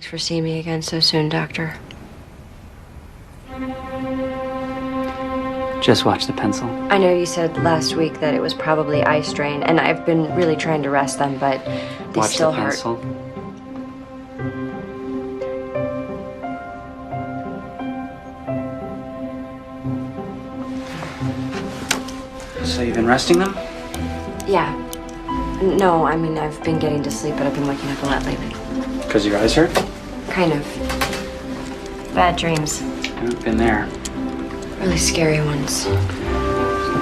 Thanks for seeing me again so soon, Doctor. Just watch the pencil. I know you said last week that it was probably eye strain, and I've been really trying to rest them, but they Watch still the hurt. pencil. So you've been resting them? Yeah. No, I mean, I've been getting to sleep, but I've been waking up a lot lately. Because your eyes hurt? Kind of. Bad dreams. I've been there. Really scary ones. Look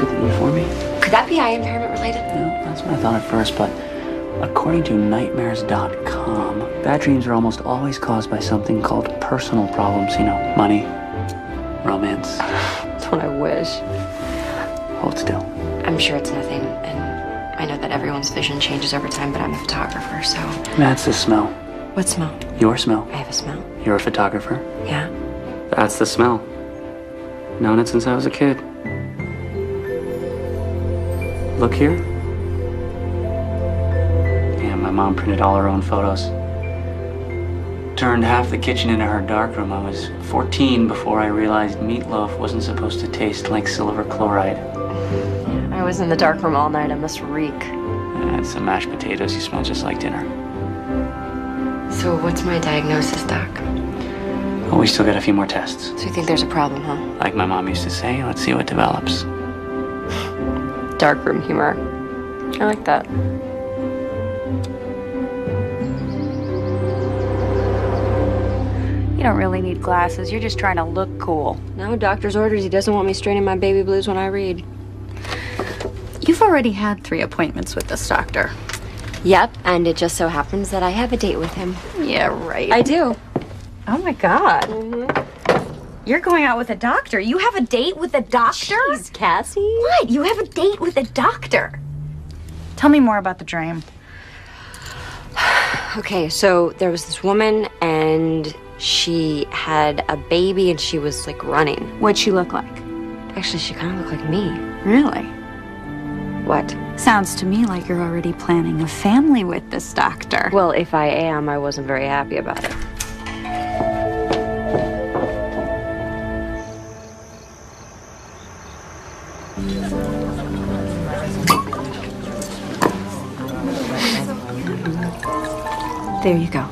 at the E for me. Could that be eye impairment related? No, that's what I thought at first, but according to nightmares.com, bad dreams are almost always caused by something called personal problems. You know, money, romance. Don't I wish? Hold still. I'm sure it's nothing, and I know that everyone's vision changes over time, but I'm a photographer, so... That's the smell. What smell? Your smell. I have a smell. You're a photographer. Yeah? That's the smell. Known it since I was a kid. Look here. Yeah, my mom printed all her own photos. Turned half the kitchen into her darkroom. I was 14 before I realized meatloaf wasn't supposed to taste like silver chloride. I was in the darkroom all night. I must reek. I had some mashed potatoes. You smell just like dinner. So what's my diagnosis, Doc? Oh, we still got a few more tests. So you think there's a problem, huh? Like my mom used to say, let's see what develops. Darkroom humor. I like that. You don't really need glasses. You're just trying to look cool. No, doctor's orders. He doesn't want me straining my baby blues when I read. You've already had 3 appointments with this doctor. Yep, and it just so happens that I have a date with him. Yeah, right. I do. Oh my God. You're going out with a doctor. You have a date with a doctor? Jeez, Cassie. What? You have a date with a doctor? Tell me more about the dream. Okay, so there was this woman, and she had a baby, and she was, like, running. What'd she look like? Actually, she kind of looked like me. Really? What? Sounds to me like you're already planning a family with this doctor. Well, if I am, I wasn't very happy about it. There you go.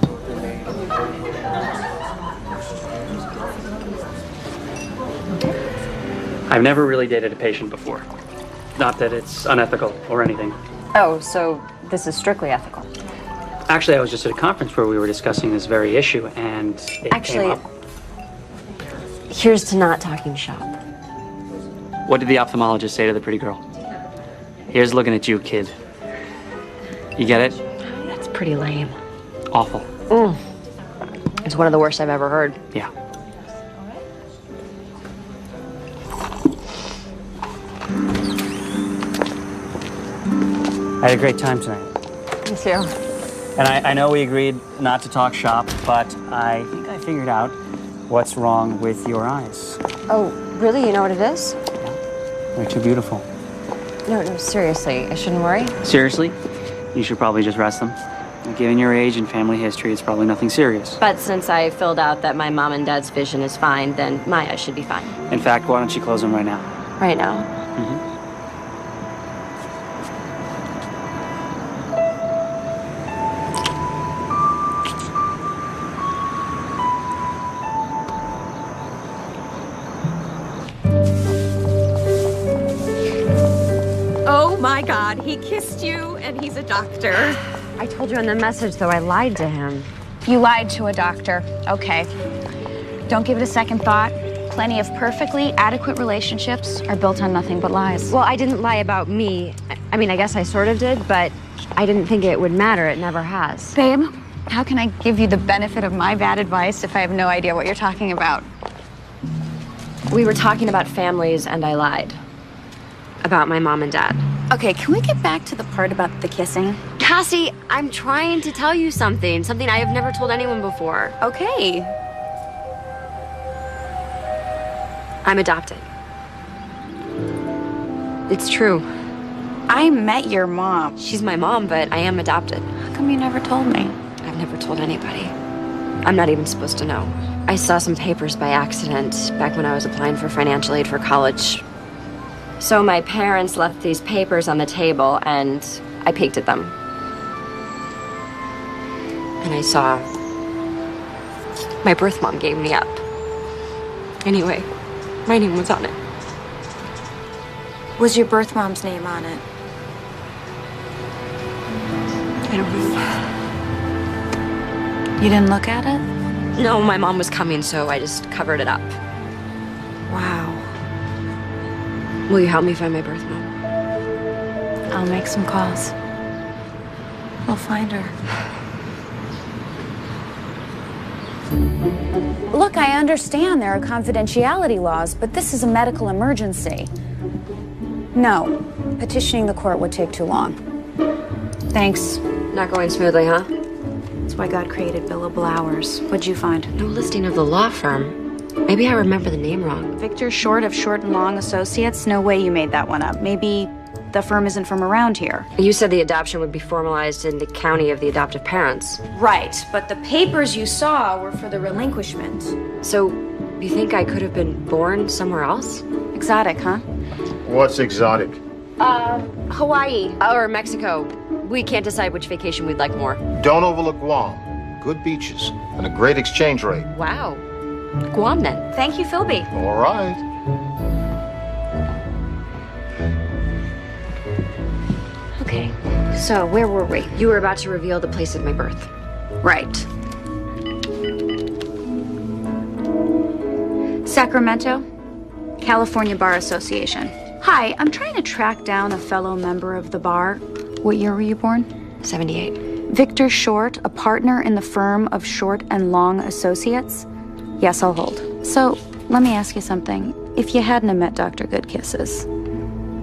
I've never really dated a patient before. Not that it's unethical or anything. Oh, so this is strictly ethical. Actually, I was just at a conference where we were discussing this very issue, and it came up. Here's to not talking shop. What did the ophthalmologist say to the pretty girl? Here's looking at you, kid. You get it? That's pretty lame. Awful. It's one of the worst I've ever heard. Yeah. I had a great time tonight. Me too. And I know we agreed not to talk shop, but I think I figured out what's wrong with your eyes. Oh, really? You know what it is? Yeah. They're too beautiful. No, seriously. I shouldn't worry? Seriously? You should probably just rest them. Given your age and family history, it's probably nothing serious. But since I filled out that my mom and dad's vision is fine, then my eyes should be fine. In fact, why don't you close them right now? Right now? Oh my God, he kissed you and he's a doctor. I told you in the message, though, I lied to him. You lied to a doctor. Okay. Don't give it a second thought. Plenty of perfectly adequate relationships are built on nothing but lies. Well, I didn't lie about me. I mean, I guess I sort of did, but I didn't think it would matter. It never has. Babe, how can I give you the benefit of my bad advice if I have no idea what you're talking about? We were talking about families, and I lied. About my mom and dad. Okay, can we get back to the part about the kissing? Cassie, I'm trying to tell you something. Something I have never told anyone before. Okay. I'm adopted. It's true. I met your mom. She's my mom, but I am adopted. How come you never told me? I've never told anybody. I'm not even supposed to know. I saw some papers by accident back when I was applying for financial aid for college. So my parents left these papers on the table, and I peeked at them. And I saw my birth mom gave me up. Anyway, my name was on it. Was your birth mom's name on it? I don't know. You didn't look at it? No, my mom was coming, so I just covered it up. Wow. Will you help me find my birth mom? I'll make some calls. We'll find her. Look, I understand there are confidentiality laws, but this is a medical emergency. No, petitioning the court would take too long. Thanks. Not going smoothly, huh? That's why God created billable hours. What'd you find? No listing of the law firm. Maybe I remember the name wrong. Victor Short of Short and Long Associates? No way you made that one up. Maybe the firm isn't from around here. You said the adoption would be formalized in the county of the adoptive parents. Right, but the papers you saw were for the relinquishment. So, you think I could have been born somewhere else? Exotic, huh? What's exotic? Hawaii. Or Mexico. We can't decide which vacation we'd like more. Don't overlook Guam. Good beaches and a great exchange rate. Wow. Guam, then. Thank you, Philby. All right. Okay, so where were we? You were about to reveal the place of my birth. Right. Sacramento, California Bar Association. Hi, I'm trying to track down a fellow member of the bar. What year were you born? 78. Victor Short, a partner in the firm of Short and Long Associates? Yes, I'll hold. So, let me ask you something. If you hadn't have met Dr. Goodkisses,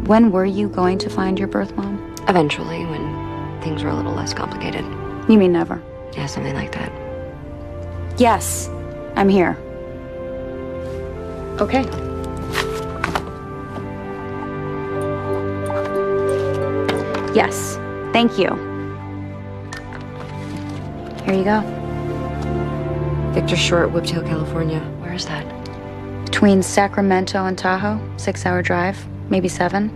when were you going to find your birth mom? Eventually, when things were a little less complicated. You mean never? Yeah, something like that. Yes, I'm here. Okay. Yes, thank you. Here you go. Victor Short, Whiptail, California. Where is that? Between Sacramento and Tahoe, 6-hour drive, maybe 7.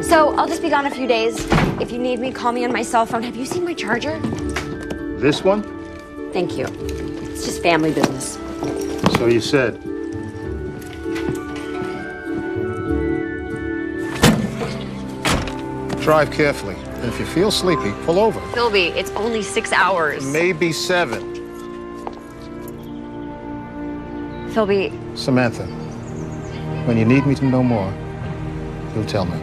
So, I'll just be gone a few days. If you need me, call me on my cell phone. Have you seen my charger? This one? Thank you. It's just family business. So you said. Drive carefully. And if you feel sleepy, pull over. Philby, it's only 6 hours. Maybe 7. Philby, Samantha, when you need me to know more, you'll tell me.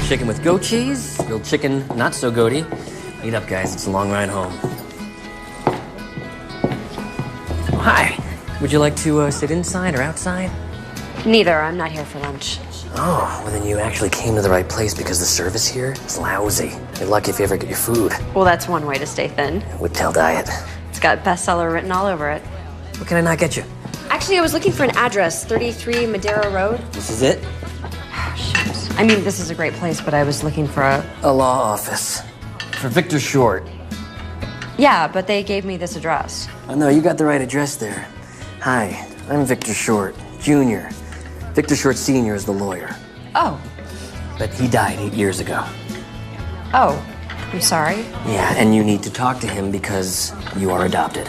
Chicken with goat cheese, grilled chicken not so goaty. Eat up, guys, it's a long ride home. Oh, hi. Would you like to sit inside or outside? neither. I'm not here for lunch. Oh, well then you actually came to the right place because the service here is lousy. You're lucky if you ever get your food. Well, that's one way to stay thin. Whiptail diet. It's got bestseller written all over it. What can I not get you? Actually, I was looking for an address, 33 Madera Road. This is it? Shoot. I mean, this is a great place, but I was looking for A law office. For Victor Short. Yeah, but they gave me this address. Oh, no, you got the right address there. Hi, I'm Victor Short, Jr. Victor Short Sr. is the lawyer. Oh. But he died 8 years ago. Oh, I'm sorry. Yeah, and you need to talk to him because you are adopted.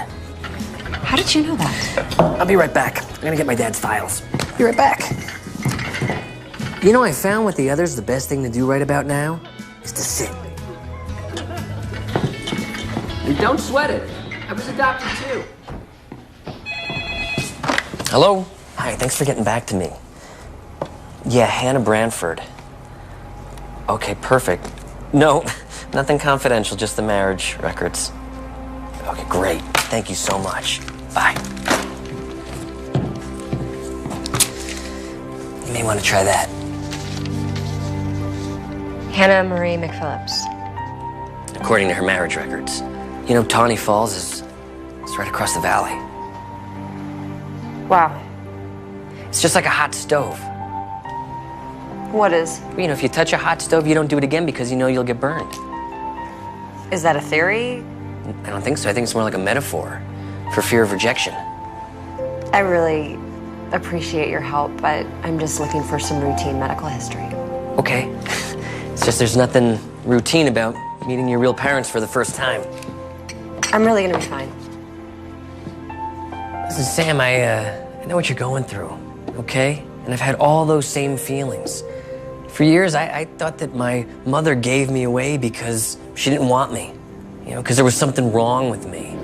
How did you know that? I'll be right back. I'm gonna get my dad's files. Be right back. You know, I found with the others the best thing to do right about now is to sit. And don't sweat it. I was adopted too. Hello? Hi, thanks for getting back to me. Yeah, Hannah Branford. Okay, perfect. No, nothing confidential, just the marriage records. Okay, great. Thank you so much. Bye. You may want to try that. Hannah Marie McPhillips. According to her marriage records. You know, Tawny Falls is right across the valley. Wow. It's just like a hot stove. What is? You know, if you touch a hot stove, you don't do it again because you know you'll get burned. Is that a theory? I don't think so. I think it's more like a metaphor for fear of rejection. I really appreciate your help, but I'm just looking for some routine medical history. Okay. It's just there's nothing routine about meeting your real parents for the first time. I'm really gonna be fine. Listen, Sam, I know what you're going through, okay? And I've had all those same feelings. For years, I thought that my mother gave me away because she didn't want me. You know, because there was something wrong with me.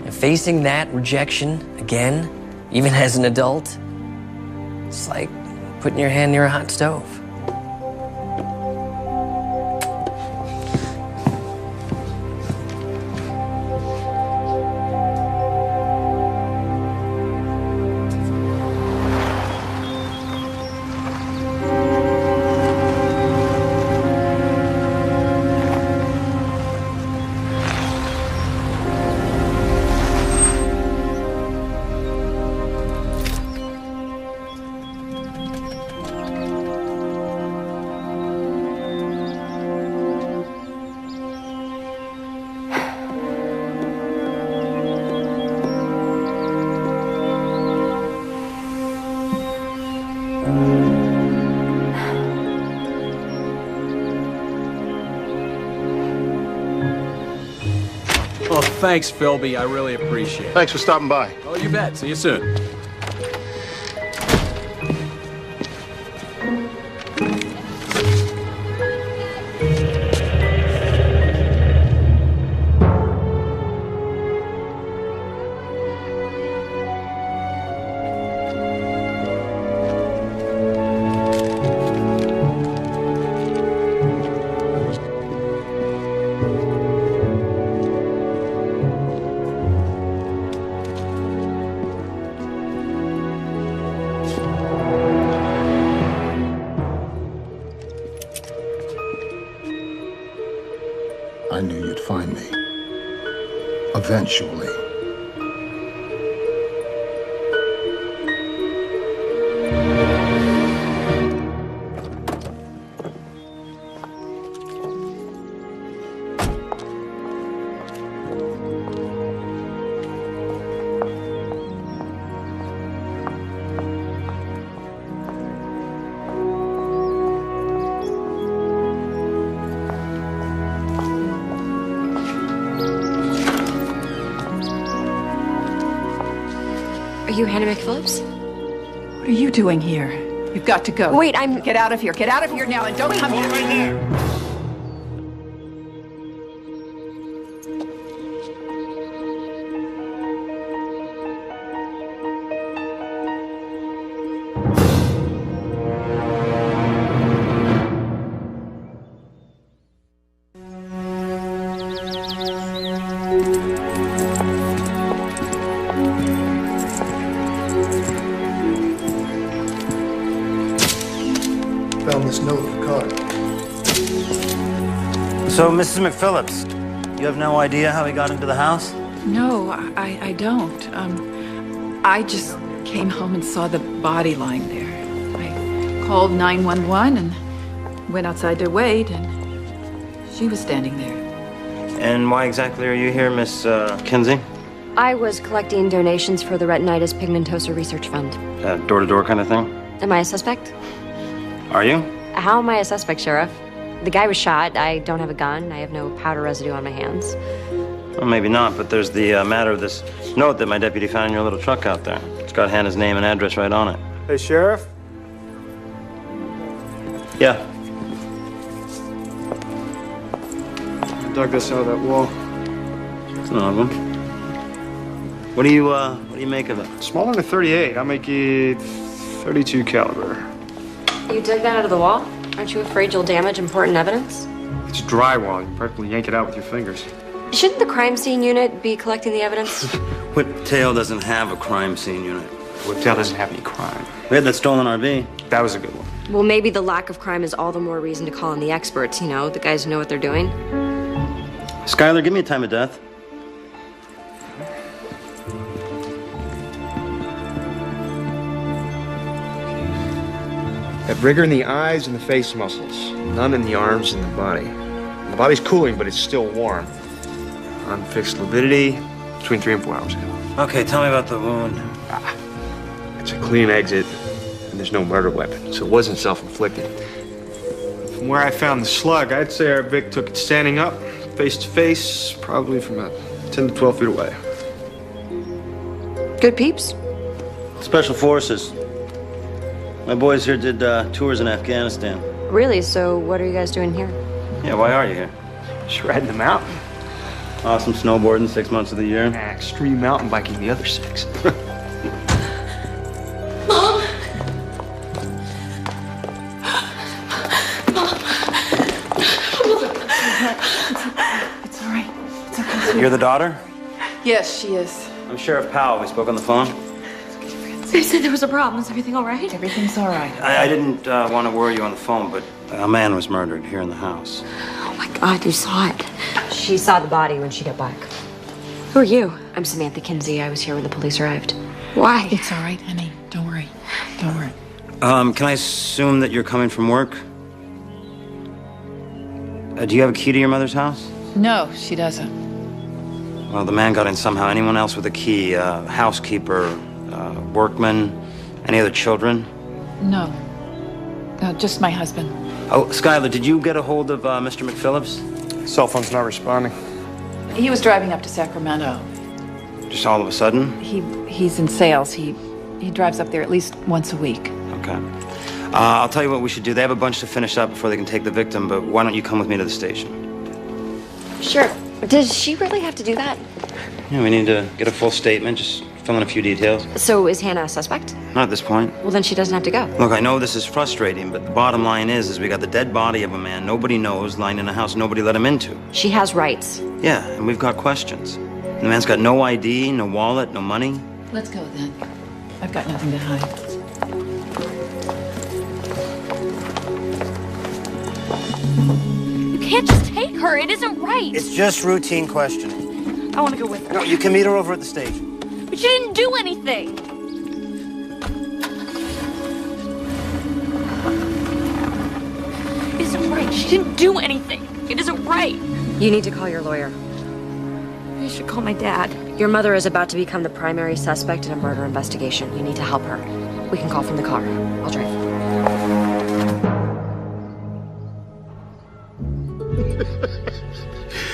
And facing that rejection again, even as an adult, it's like putting your hand near a hot stove. Well, thanks, Philby. I really appreciate it. Thanks for stopping by. Oh, you bet. See you soon. I knew you'd find me. Eventually. Are you Hannah McPhillips? What are you doing here? You've got to go. Wait, I'm... Get out of here. Get out of here now and don't come here. Right there. Found this note in the car. So, Mrs. McPhillips, you have no idea how he got into the house? No, I don't. I just Came home and saw the body lying there. I called 911 and went outside to wait, and she was standing there. And why exactly are you here, Miss Kinsey? I was collecting donations for the Retinitis Pigmentosa Research Fund. Door-to-door kind of thing? Am I a suspect? Are you? How am I a suspect, Sheriff? The guy was shot. I don't have a gun. I have no powder residue on my hands. Well, maybe not, but there's the matter of this note that my deputy found in your little truck out there. It's got Hannah's name and address right on it. Hey, Sheriff? Yeah. I dug this out of that wall. It's an odd one. What do you make of it? Smaller than 38. I'll make it 32 caliber. You dug that out of the wall? Aren't you afraid you'll damage important evidence? It's drywall. You can practically yank it out with your fingers. Shouldn't the crime scene unit be collecting the evidence? Whiptail doesn't have a crime scene unit. Whiptail doesn't have any crime. We had that stolen RV. That was a good one. Well, maybe the lack of crime is all the more reason to call in the experts, you know, the guys who know what they're doing. Skylar, give me a time of death. Got rigor in the eyes and the face muscles. None in the arms and the body. The body's cooling, but it's still warm. Unfixed lividity between 3 and 4 hours ago. Okay, tell me about the wound. It's a clean exit, and there's no murder weapon, so it wasn't self-inflicted. From where I found the slug, I'd say our Vic took it standing up, face to face, probably from about 10 to 12 feet away. Good peeps. Special Forces. My boys here did tours in Afghanistan. Really? So what are you guys doing here? Yeah, why are you here? Shredding the mountain. Awesome snowboarding 6 months of the year. Extreme mountain biking the other 6. Mom! It's all right. It's okay. You're the daughter? Yes, she is. I'm Sheriff Powell. We spoke on the phone. They said there was a problem. Is everything all right? Everything's all right. I didn't want to worry you on the phone, but a man was murdered here in the house. Oh my God, you saw it. She saw the body when she got back. Who are you? I'm Samantha Kinsey. I was here when the police arrived. Why? It's all right, honey. Don't worry. Don't worry. Can I assume that you're coming from work? Do you have a key to your mother's house? No, she doesn't. Well, the man got in somehow. Anyone else with a key? Housekeeper, workman, any other children? No. No, just my husband. Oh, Skylar, did you get a hold of Mr. McPhillips? Cell phone's not responding. He was driving up to Sacramento. Just all of a sudden? He's in sales. He drives up there at least once a week. Okay. I'll tell you what we should do. They have a bunch to finish up before they can take the victim, but why don't you come with me to the station? Sure. Does she really have to do that? Yeah, we need to get a full statement, just fill in a few details. So is Hannah a suspect? Not at this point. Well, then she doesn't have to go. Look, I know this is frustrating, but the bottom line is we got the dead body of a man nobody knows lying in a house nobody let him into. She has rights. Yeah, and we've got questions. And the man's got no ID, no wallet, no money. Let's go then. I've got nothing to hide. You can't just take her. It isn't right. It's just routine questioning. I want to go with her. No, you can meet her over at the station. But she didn't do anything. It isn't right. She didn't do anything. It isn't right. You need to call your lawyer. I should call my dad. Your mother is about to become the primary suspect in a murder investigation. You need to help her. We can call from the car. I'll drive.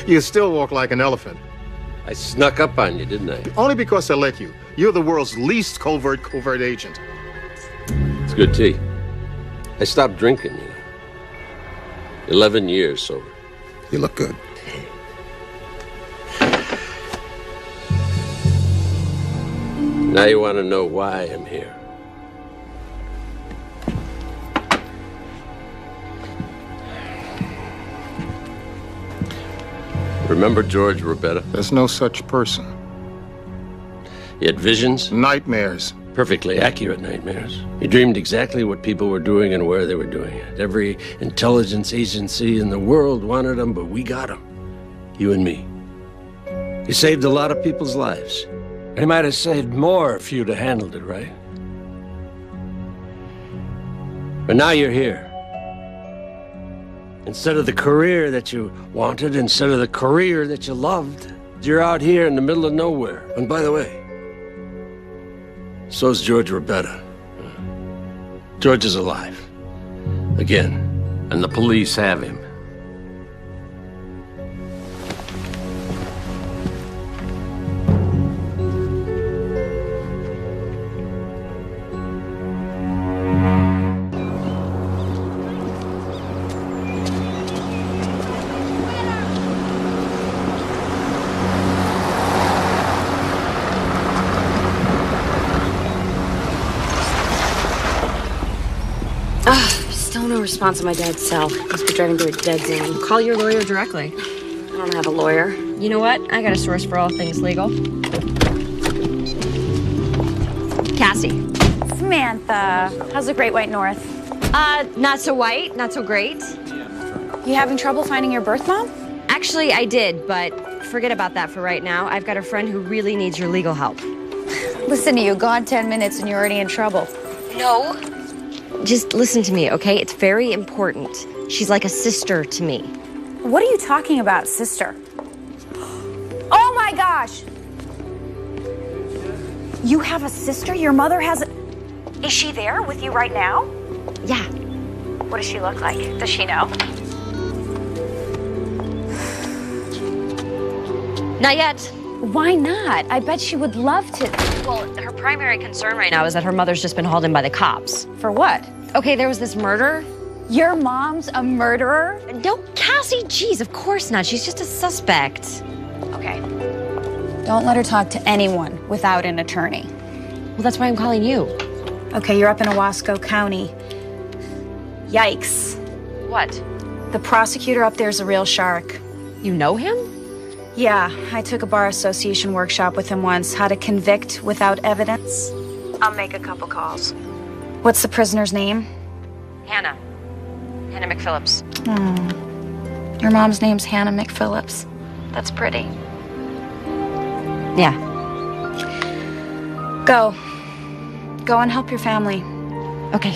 You still walk like an elephant. I snuck up on you, didn't I? Only because I let you. You're the world's least covert agent. It's good tea. I stopped drinking, you know. 11 years sober. You look good. Now you want to know why I'm here. Remember George Robetta? There's no such person. He had visions? Nightmares. Perfectly accurate nightmares. He dreamed exactly what people were doing and where they were doing it. Every intelligence agency in the world wanted him, but we got him. You and me. He saved a lot of people's lives. He might have saved more if you'd have handled it right. But now you're here. Instead of the career that you wanted, instead of the career that you loved, you're out here in the middle of nowhere. And by the way, so's George Rabetta. George is alive. Again. And the police have him. Still no response on my dad's cell. Must be driving through a dead zone. Call your lawyer directly. I don't have a lawyer. You know what? I got a source for all things legal. Cassie. Samantha, how's the Great White North? Not so white, not so great. You having trouble finding your birth mom? Actually, I did, but forget about that for right now. I've got a friend who really needs your legal help. Listen to you, gone 10 minutes and you're already in trouble. No. Just listen to me, okay? It's very important. She's like a sister to me. What are you talking about, sister? Oh my gosh! You have a sister? Your mother has a... Is she there with you right now? Yeah. What does she look like? Does she know? Not yet. Why not? I bet she would love to. Well, her primary concern right now is that her mother's just been hauled in by the cops. For what? Okay, there was this murder. Your mom's a murderer? No, Cassie, geez, of course not. She's just a suspect. Okay. Don't let her talk to anyone without an attorney. Well, that's why I'm calling you. Okay, you're up in Owasco County. Yikes. What? The prosecutor up there's a real shark. You know him? Yeah, I took a bar association workshop with him once. How to convict without evidence. I'll make a couple calls. What's the prisoner's name? Hannah. Hannah McPhillips. Oh. Your mom's name's Hannah McPhillips. That's pretty. Yeah. Go. Go and help your family. Okay.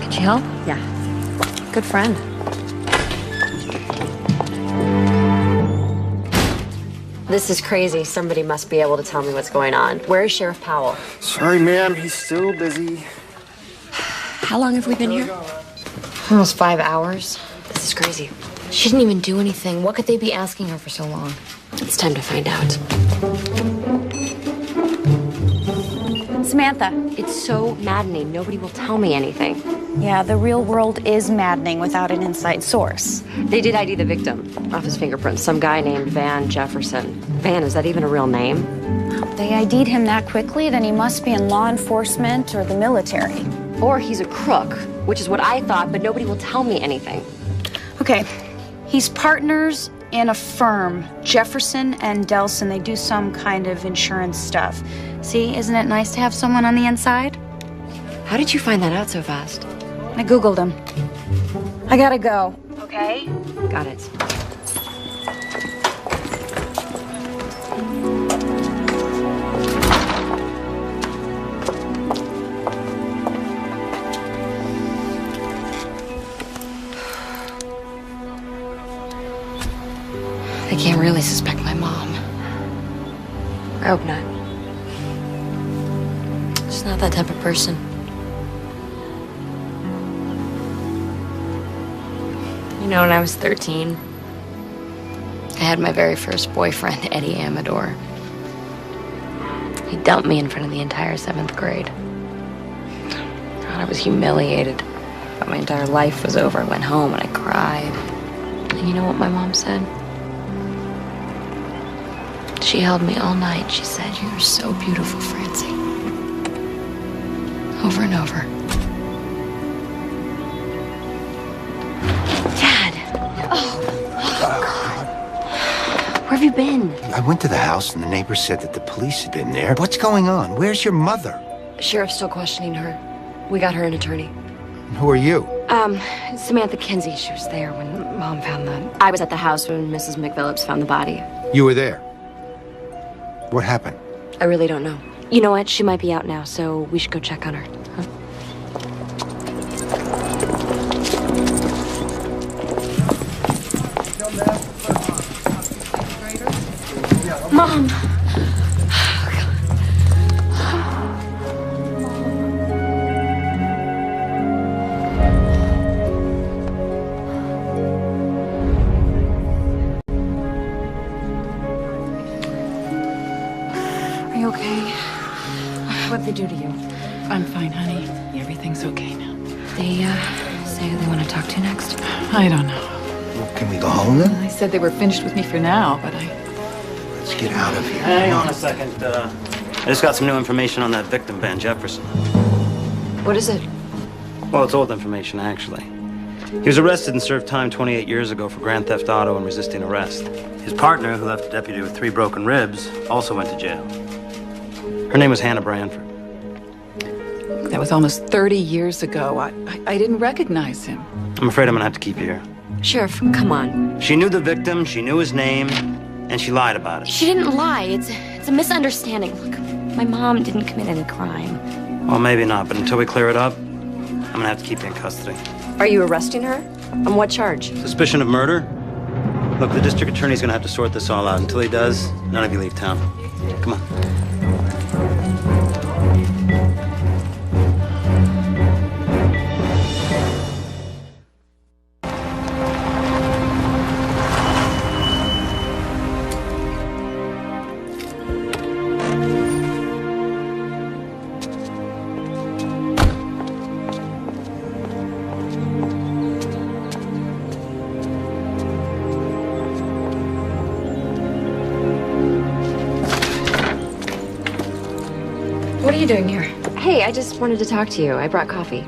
Can she help? Yeah. Good friend. This is crazy. Somebody must be able to tell me what's going on. Where is Sheriff Powell? Sorry, ma'am. He's still busy. How long have we been here? Almost 5 hours. This is crazy. She didn't even do anything. What could they be asking her for so long? It's time to find out. Samantha. It's so maddening. Nobody will tell me anything. Yeah, the real world is maddening without an inside source. They did ID the victim off his fingerprints. Some guy named Van Jefferson. Van, is that even a real name? They ID'd him that quickly, then he must be in law enforcement or the military. Or he's a crook, which is what I thought, but nobody will tell me anything. Okay, he's partners in a firm, Jefferson and Delson. They do some kind of insurance stuff. See, isn't it nice to have someone on the inside? How did you find that out so fast? I Googled him. I gotta go. Okay? Got it. They can't really suspect my mom. I hope not. She's not that type of person. You know, when I was 13, I had my very first boyfriend, Eddie Amador. He dumped me in front of the entire 7th grade. God, I was humiliated. Thought my entire life was over. I went home and I cried. And you know what my mom said? She held me all night. She said, "You're so beautiful, Francie." Over and over. Dad! Oh, God. Where have you been? I went to the house and the neighbor said that the police had been there. What's going on? Where's your mother? Sheriff's still questioning her. We got her an attorney. Who are you? Samantha Kinsey. She was there when Mom found I was at the house when Mrs. McPhillips found the body. You were there. What happened? I really don't know. You know what? She might be out now, so we should go check on her. Mom! Are you okay? What'd they do to you? I'm fine, honey. Everything's okay now. They, say who they want to talk to next? I don't know. Well, can we go home then? I said they were finished with me for now, but Let's get out of here. Hang on a second. I just got some new information on that victim, Van Jefferson. What is it? Well, it's old information, actually. He was arrested and served time 28 years ago for grand theft auto and resisting arrest. His partner, who left the deputy with 3 broken ribs, also went to jail. Her name was Hannah Branford. that was almost 30 years ago. I didn't recognize him. I'm afraid I'm gonna have to keep you here. Sheriff, come on. She knew the victim, she knew his name, and she lied about it. She didn't lie. It's a misunderstanding. Look, my mom didn't commit any crime. Well, maybe not, but until we clear it up, I'm gonna have to keep you in custody. Are you arresting her? On what charge? Suspicion of murder? Look, the district attorney's gonna have to sort this all out. Until he does, none of you leave town. Come on. What are you doing here? Hey, I just wanted to talk to you. I brought coffee.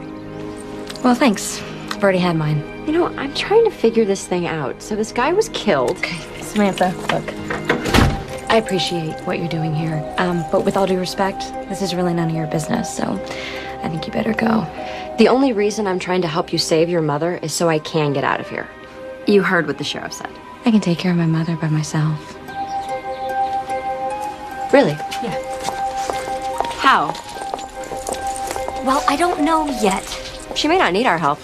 Well, thanks. I've already had mine. You know, I'm trying to figure this thing out. So this guy was killed. Okay, Samantha, look. I appreciate what you're doing here. But with all due respect, this is really none of your business, so I think you better go. The only reason I'm trying to help you save your mother is so I can get out of here. You heard what the sheriff said. I can take care of my mother by myself. Really? Yeah. How? Well, I don't know yet. She may not need our help.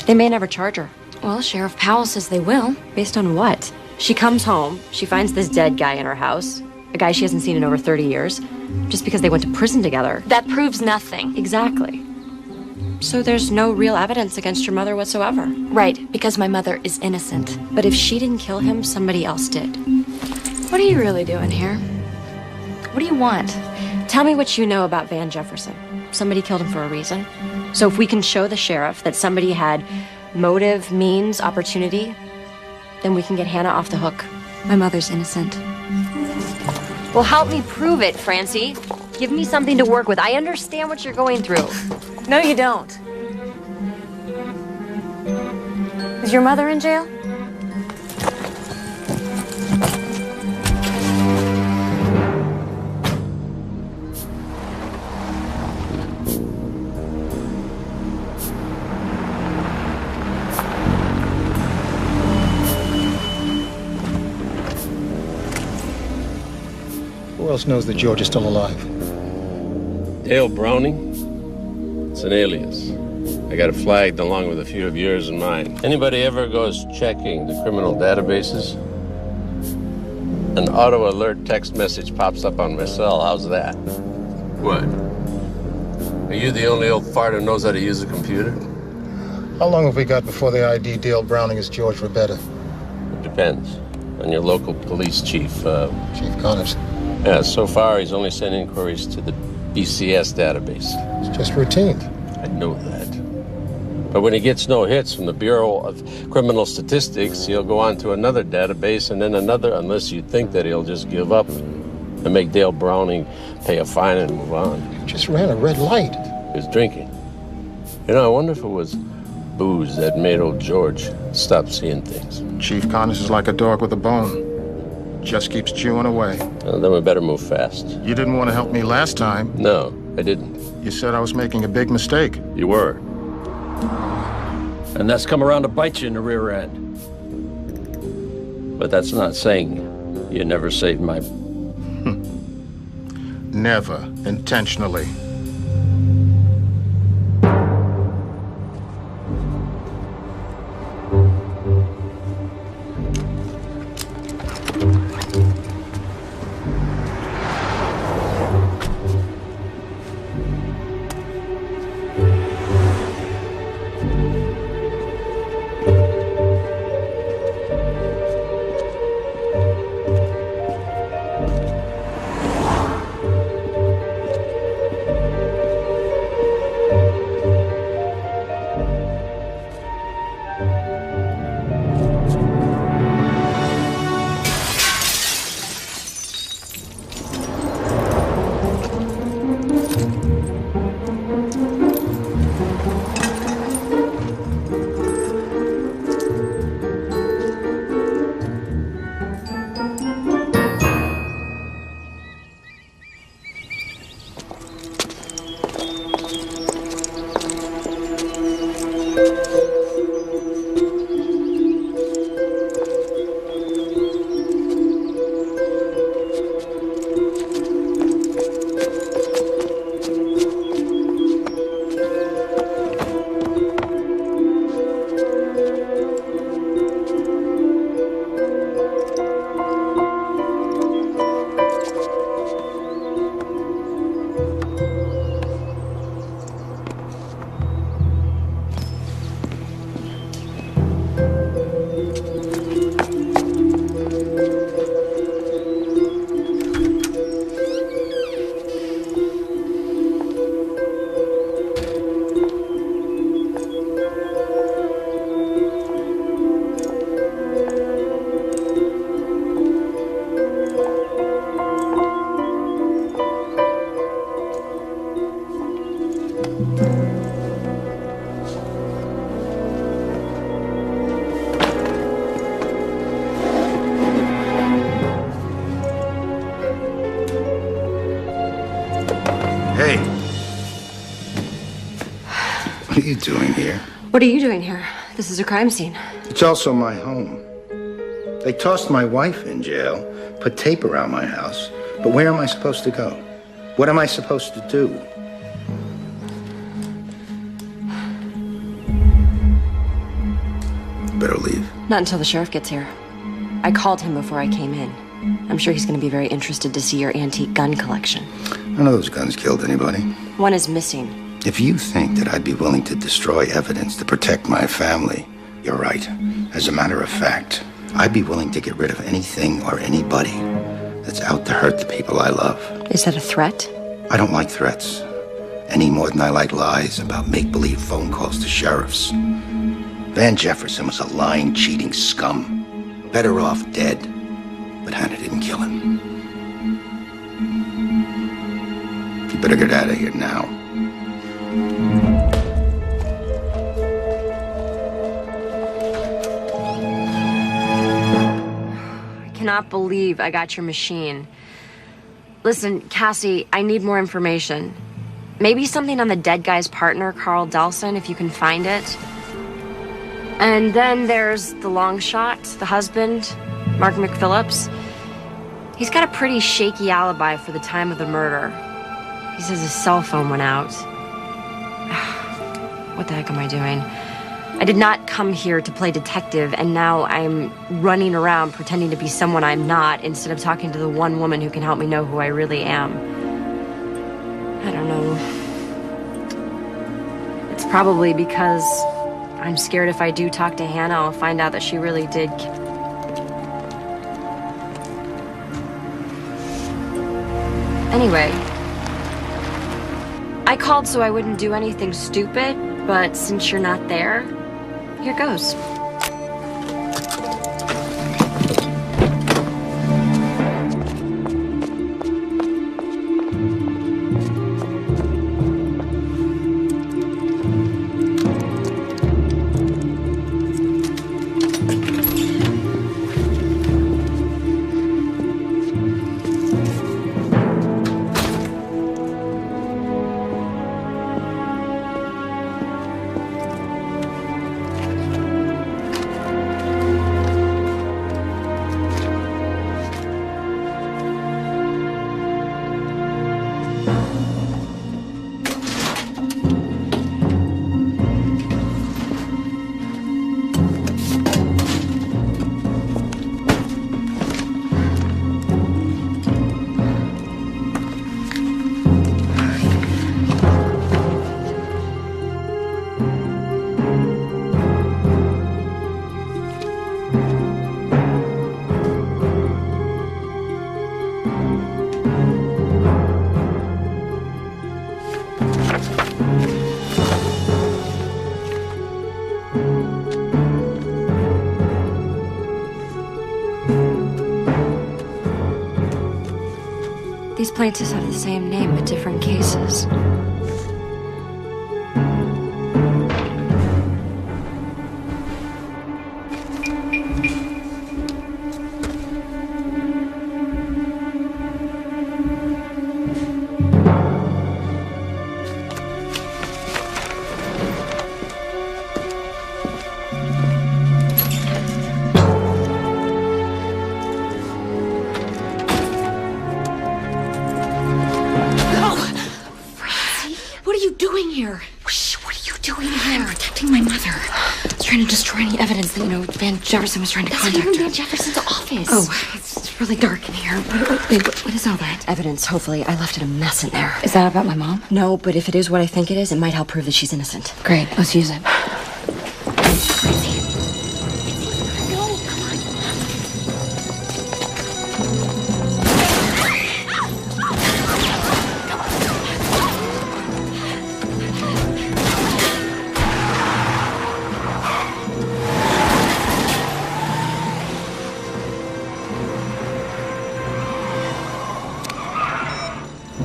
They may never charge her. Well, Sheriff Powell says they will. Based on what? She comes home, she finds this dead guy in her house, a guy she hasn't seen in over 30 years, just because they went to prison together. That proves nothing. Exactly. So there's no real evidence against your mother whatsoever. Right, because my mother is innocent. But if she didn't kill him, somebody else did. What are you really doing here? What do you want? Tell me what you know about Van Jefferson. Somebody killed him for a reason. So if we can show the sheriff that somebody had motive, means, opportunity, then we can get Hannah off the hook. My mother's innocent. Well, help me prove it, Francie. Give me something to work with. I understand what you're going through. No, you don't. Is your mother in jail? Who else knows that George is still alive? Dale Browning? It's an alias. I got it flagged along with a few of yours and mine. Anybody ever goes checking the criminal databases? An auto alert text message pops up on my cell. How's that? What? Are you the only old fart who knows how to use a computer? How long have we got before they ID Dale Browning as George Rabetta? It depends on your local police chief. Chief Connors. Yeah, so far he's only sent inquiries to the BCS database. It's just routine. I know that. But when he gets no hits from the Bureau of Criminal Statistics, he'll go on to another database and then another, unless you think that he'll just give up and make Dale Browning pay a fine and move on. You just ran a red light. He was drinking. You know, I wonder if it was booze that made old George stop seeing things. Chief Connors is like a dog with a bone. Just keeps chewing away. Well, then we better move fast. You didn't want to help me last time. No, I didn't. You said I was making a big mistake. You were. And that's come around to bite you in the rear end. But that's not saying you never saved my... Never, intentionally. Hey. What are you doing here? What are you doing here? This is a crime scene. It's also my home. They tossed my wife in jail, put tape around my house, but where am I supposed to go? What am I supposed to do? Better leave. Not until the sheriff gets here. I called him before I came in. I'm sure he's going to be very interested to see your antique gun collection. None of those guns killed anybody. One is missing. If you think that I'd be willing to destroy evidence to protect my family, you're right. As a matter of fact, I'd be willing to get rid of anything or anybody that's out to hurt the people I love. Is that a threat? I don't like threats, any more than I like lies about make-believe phone calls to sheriffs. Van Jefferson was a lying, cheating scum. Better off dead, but Hannah didn't kill him. You better get out of here now. I cannot believe I got your machine. Listen, Cassie, I need more information. Maybe something on the dead guy's partner, Carl Delson, if you can find it. And then there's the long shot, the husband, Mark McPhillips. He's got a pretty shaky alibi for the time of the murder. He says his cell phone went out. What the heck am I doing? I did not come here to play detective, and now I'm running around pretending to be someone I'm not instead of talking to the one woman who can help me know who I really am. I don't know. It's probably because I'm scared if I do talk to Hannah, I'll find out that she really did. Anyway, I called so I wouldn't do anything stupid, but since you're not there, here goes. These plaintiffs have the same name, but different cases. doing here? Protecting my mother. I was trying to destroy any evidence that, Van Jefferson was trying to contact her. That's not even Van Jefferson's office. Oh, it's really dark in here. Wait, what is all that? Evidence, hopefully. I left it a mess in there. Is that about my mom? No, but if it is what I think it is, it might help prove that she's innocent. Great, let's use it.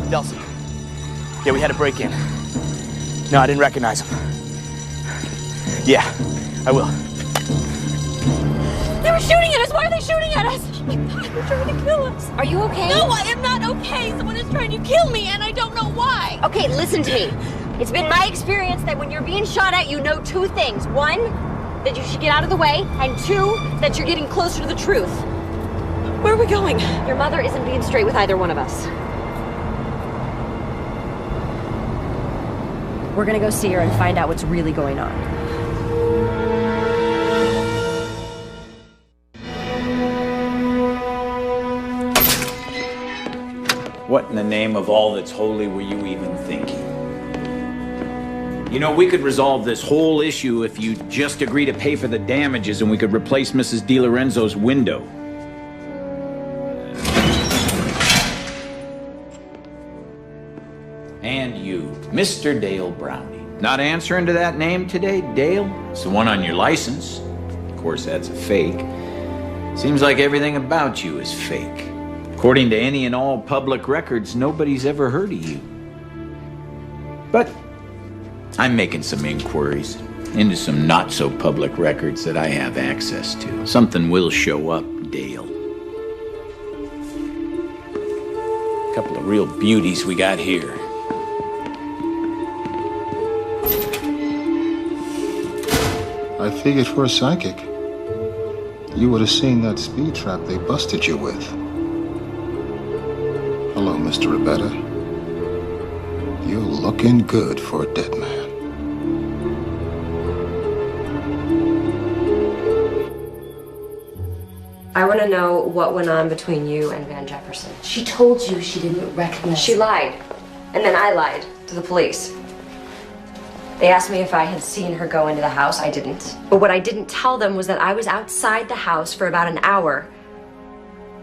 Delson. Yeah, we had a break-in. No, I didn't recognize him. Yeah, I will. They were shooting at us! Why are they shooting at us? Oh my God, they're trying to kill us. Are you okay? No, I am not okay. Someone is trying to kill me, and I don't know why. Okay, listen to me. It's been my experience that when you're being shot at, you know two things. One, that you should get out of the way, and two, that you're getting closer to the truth. Where are we going? Your mother isn't being straight with either one of us. We're gonna go see her and find out what's really going on. What in the name of all that's holy were you even thinking? We could resolve this whole issue if you just agree to pay for the damages and we could replace Mrs. DiLorenzo's window. And you, Mr. Dale Browning. Not answering to that name today, Dale? It's the one on your license. Of course, that's a fake. Seems like everything about you is fake. According to any and all public records, nobody's ever heard of you. But I'm making some inquiries into some not-so-public records that I have access to. Something will show up, Dale. A couple of real beauties we got here. I figured for a psychic, you would have seen that speed trap they busted you with. Hello, Mr. Rebetta. You're looking good for a dead man. I want to know what went on between you and Van Jefferson. She told you she didn't recognize She lied. And then I lied to the police. They asked me if I had seen her go into the house. I didn't. But what I didn't tell them was that I was outside the house for about an hour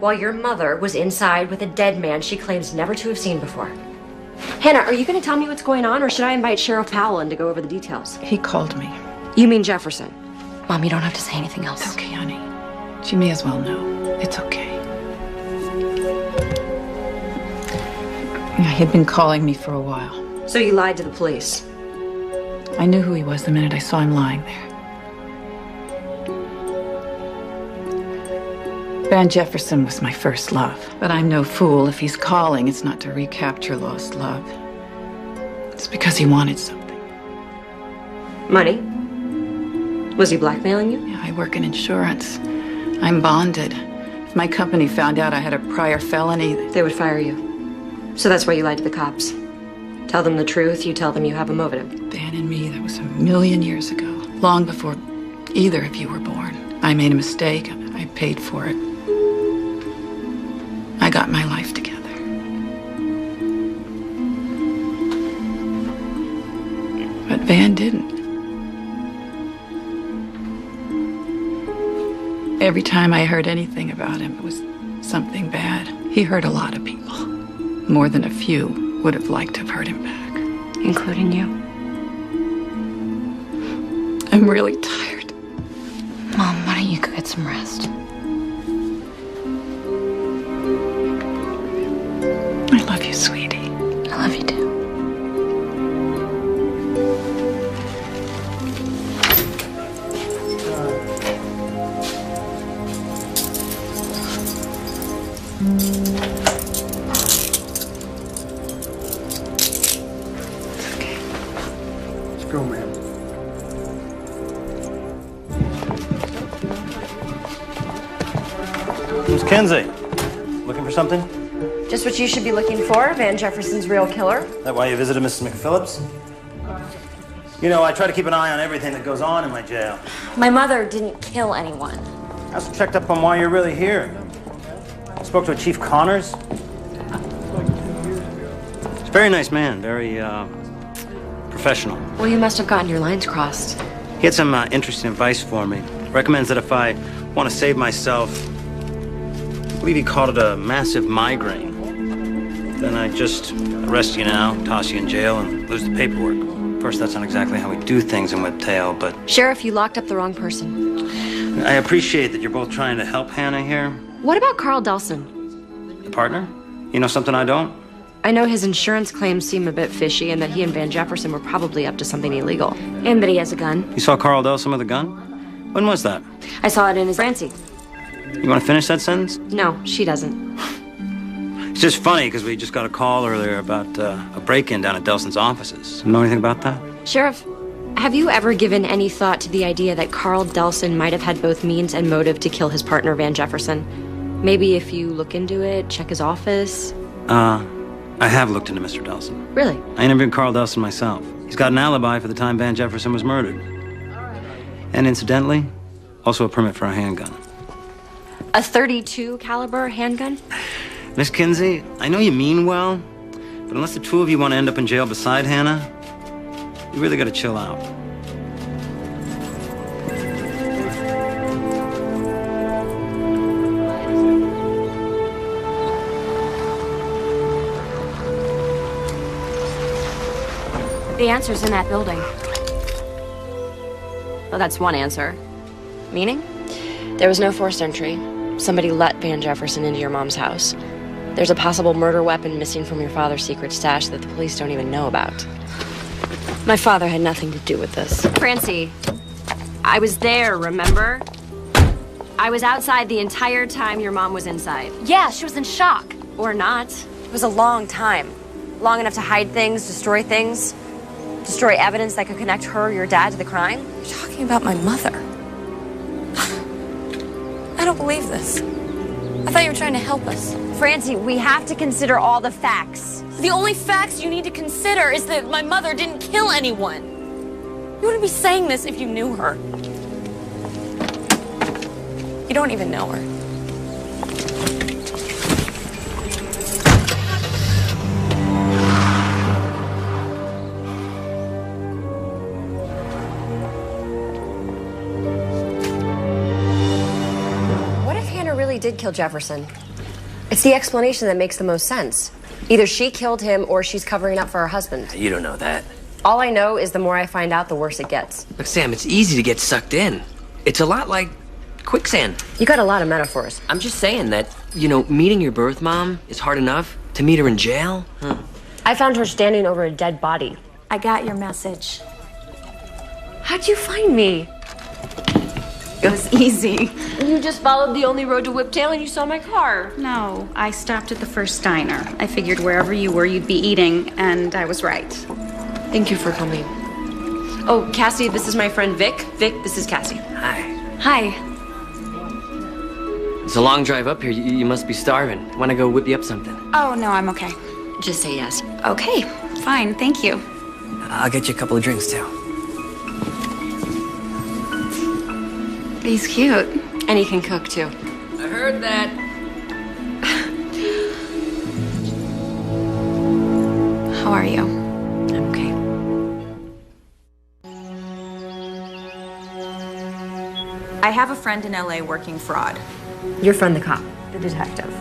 while your mother was inside with a dead man she claims never to have seen before. Hannah, are you going to tell me what's going on, or should I invite Sheriff Powell in to go over the details? He called me. You mean Jefferson? Mom, you don't have to say anything else. It's okay, honey. She may as well know. It's okay. Yeah, he'd been calling me for a while. So you lied to the police? I knew who he was the minute I saw him lying there. Van Jefferson was my first love. But I'm no fool. If he's calling, it's not to recapture lost love. It's because he wanted something. Money? Was he blackmailing you? Yeah, I work in insurance. I'm bonded. If my company found out I had a prior felony, they would fire you. So that's why you lied to the cops. Tell them the truth, you tell them you have a motive. Van and me, that was 1,000,000 years ago. Long before either of you were born. I made a mistake. I paid for it. I got my life together. But Van didn't. Every time I heard anything about him, it was something bad. He hurt a lot of people. More than a few would have liked to have hurt him back. Including you. I'm really tired. Mom, why don't you go get some rest? I love you, sweetie. I love you too. Let's go, man. Miss Kinsey, looking for something? Just what you should be looking for, Van Jefferson's real killer. That why you visited Mrs. McPhillips? You know, I try to keep an eye on everything that goes on in my jail. My mother didn't kill anyone. I also checked up on why you're really here. Spoke to a Chief Connors. He's a very nice man, very professional. Well, you must have gotten your lines crossed. He had some interesting advice for me. Recommends that if I want to save myself, I believe he called it a massive migraine, then I just arrest you now, toss you in jail, and lose the paperwork. Of course, that's not exactly how we do things in Whiptail, but... Sheriff, you locked up the wrong person. I appreciate that you're both trying to help Hannah here. What about Carl Delson? The partner? You know something I don't? I know his insurance claims seem a bit fishy and that he and Van Jefferson were probably up to something illegal. And that he has a gun. You saw Carl Delson with a gun? When was that? I saw it in his Francie. You want to finish that sentence? No, she doesn't. It's just funny because we just got a call earlier about a break-in down at Delson's offices. Know anything about that? Sheriff, have you ever given any thought to the idea that Carl Delson might have had both means and motive to kill his partner, Van Jefferson? Maybe if you look into it, check his office? I have looked into Mr. Delson. Really? I interviewed Carl Delson myself. He's got an alibi for the time Van Jefferson was murdered. And incidentally, also a permit for a handgun. A .32 caliber handgun? Miss Kinsey, I know you mean well, but unless the two of you want to end up in jail beside Hannah, you really got to chill out. The answer's in that building. Well, that's one answer. Meaning? There was no forced entry. Somebody let Van Jefferson into your mom's house. There's a possible murder weapon missing from your father's secret stash that the police don't even know about. My father had nothing to do with this. Francie, I was there, remember? I was outside the entire time your mom was inside. Yeah, she was in shock. Or not. It was a long time. Long enough to hide things, destroy things. Destroy evidence that could connect her, your dad, to the crime. You're talking about my mother. I don't believe this. I thought you were trying to help us. Francie, we have to consider all the facts. The only facts you need to consider is that my mother didn't kill anyone. You wouldn't be saying this if you knew her. You don't even know her. Did kill Jefferson. It's the explanation that makes the most sense. Either she killed him or she's covering up for her husband. You don't know that. All I know is the more I find out, the worse it gets. Look, Sam, it's easy to get sucked in. It's a lot like quicksand. You got a lot of metaphors. I'm just saying that, you know, meeting your birth mom is hard enough. To meet her in jail? I found her standing over a dead body. I got your message. How'd you find me? It was easy. You just followed the only road to Whiptail and you saw my car. No, I stopped at the first diner. I figured wherever you were, you'd be eating, and I was right. Thank you for coming. Oh, Cassie, this is my friend Vic. Vic, this is Cassie. Hi. Hi. It's a long drive up here. You must be starving. Want to go whip you up something? Oh, no, I'm okay. Just say yes. Okay, fine, thank you. I'll get you a couple of drinks, too. He's cute. And he can cook, too. I heard that. How are you? I'm okay. I have a friend in LA working fraud. Your friend, the cop, the detective.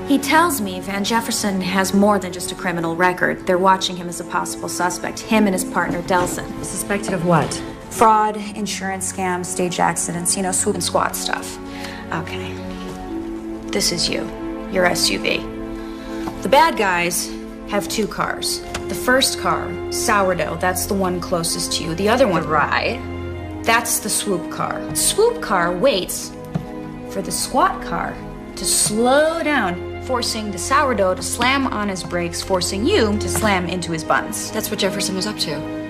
He tells me Van Jefferson has more than just a criminal record. They're watching him as a possible suspect, him and his partner, Delson. Suspected of what? Fraud, insurance scams, stage accidents, swoop and squat stuff. Okay. This is you, your SUV. The bad guys have 2 cars. The first car, Sourdough, that's the one closest to you. The other one, Rye, that's the swoop car. Swoop car waits for the squat car to slow down, forcing the Sourdough to slam on his brakes, forcing you to slam into his buns. That's what Jefferson was up to.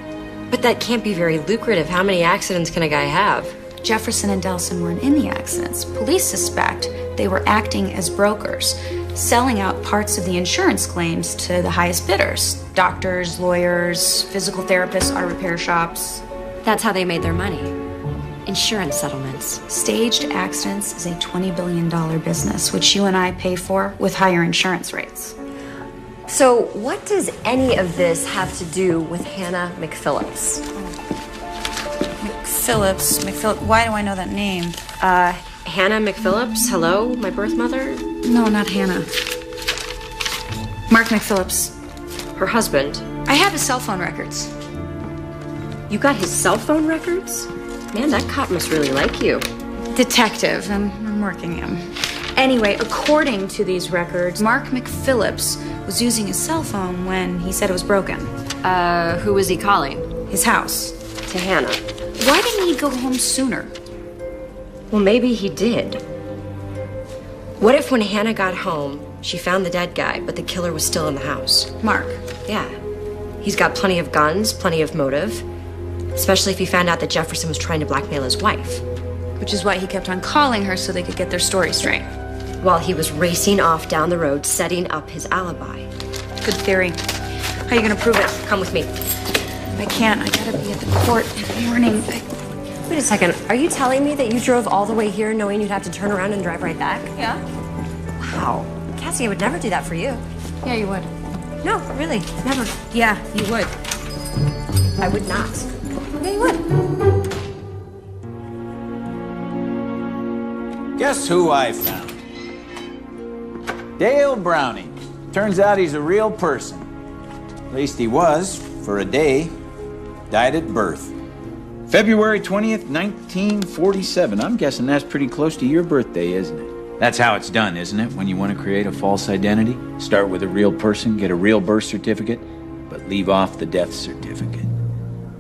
But that can't be very lucrative. How many accidents can a guy have? Jefferson and Delson weren't in the accidents. Police suspect they were acting as brokers. selling out parts of the insurance claims to the highest bidders. Doctors, lawyers, physical therapists, auto repair shops. That's how they made their money. Insurance settlements. Staged accidents is a $20 billion business, which you and I pay for with higher insurance rates. So what does any of this have to do with Hannah McPhillips? McPhillips, why do I know that name? Hannah McPhillips, hello, my birth mother? No, not Hannah. Mark McPhillips. Her husband. I have his cell phone records. You got his cell phone records? Man, that cop must really like you. Detective, I'm working him. Anyway, according to these records, Mark McPhillips was using his cell phone when he said it was broken. Who was he calling? His house. To Hannah. Why didn't he go home sooner? Well, maybe he did. What if when Hannah got home, she found the dead guy, but the killer was still in the house? Mark. Yeah. He's got plenty of guns, plenty of motive. Especially if he found out that Jefferson was trying to blackmail his wife. Which is why he kept on calling her so they could get their story straight. While he was racing off down the road, setting up his alibi. Good theory. How are you gonna prove it? Come with me. I can't. I gotta be at the court in the morning. Wait a second. Are you telling me that you drove all the way here knowing you'd have to turn around and drive right back? Yeah. Wow. Cassie, I would never do that for you. Yeah, you would. No, really. Never. Yeah, you would. I would not. Yeah, you would. Guess who I found? Dale Browning. Turns out he's a real person. At least he was, for a day. Died at birth. February 20th, 1947. I'm guessing that's pretty close to your birthday, isn't it? That's how it's done, isn't it? When you want to create a false identity? Start with a real person, get a real birth certificate, but leave off the death certificate.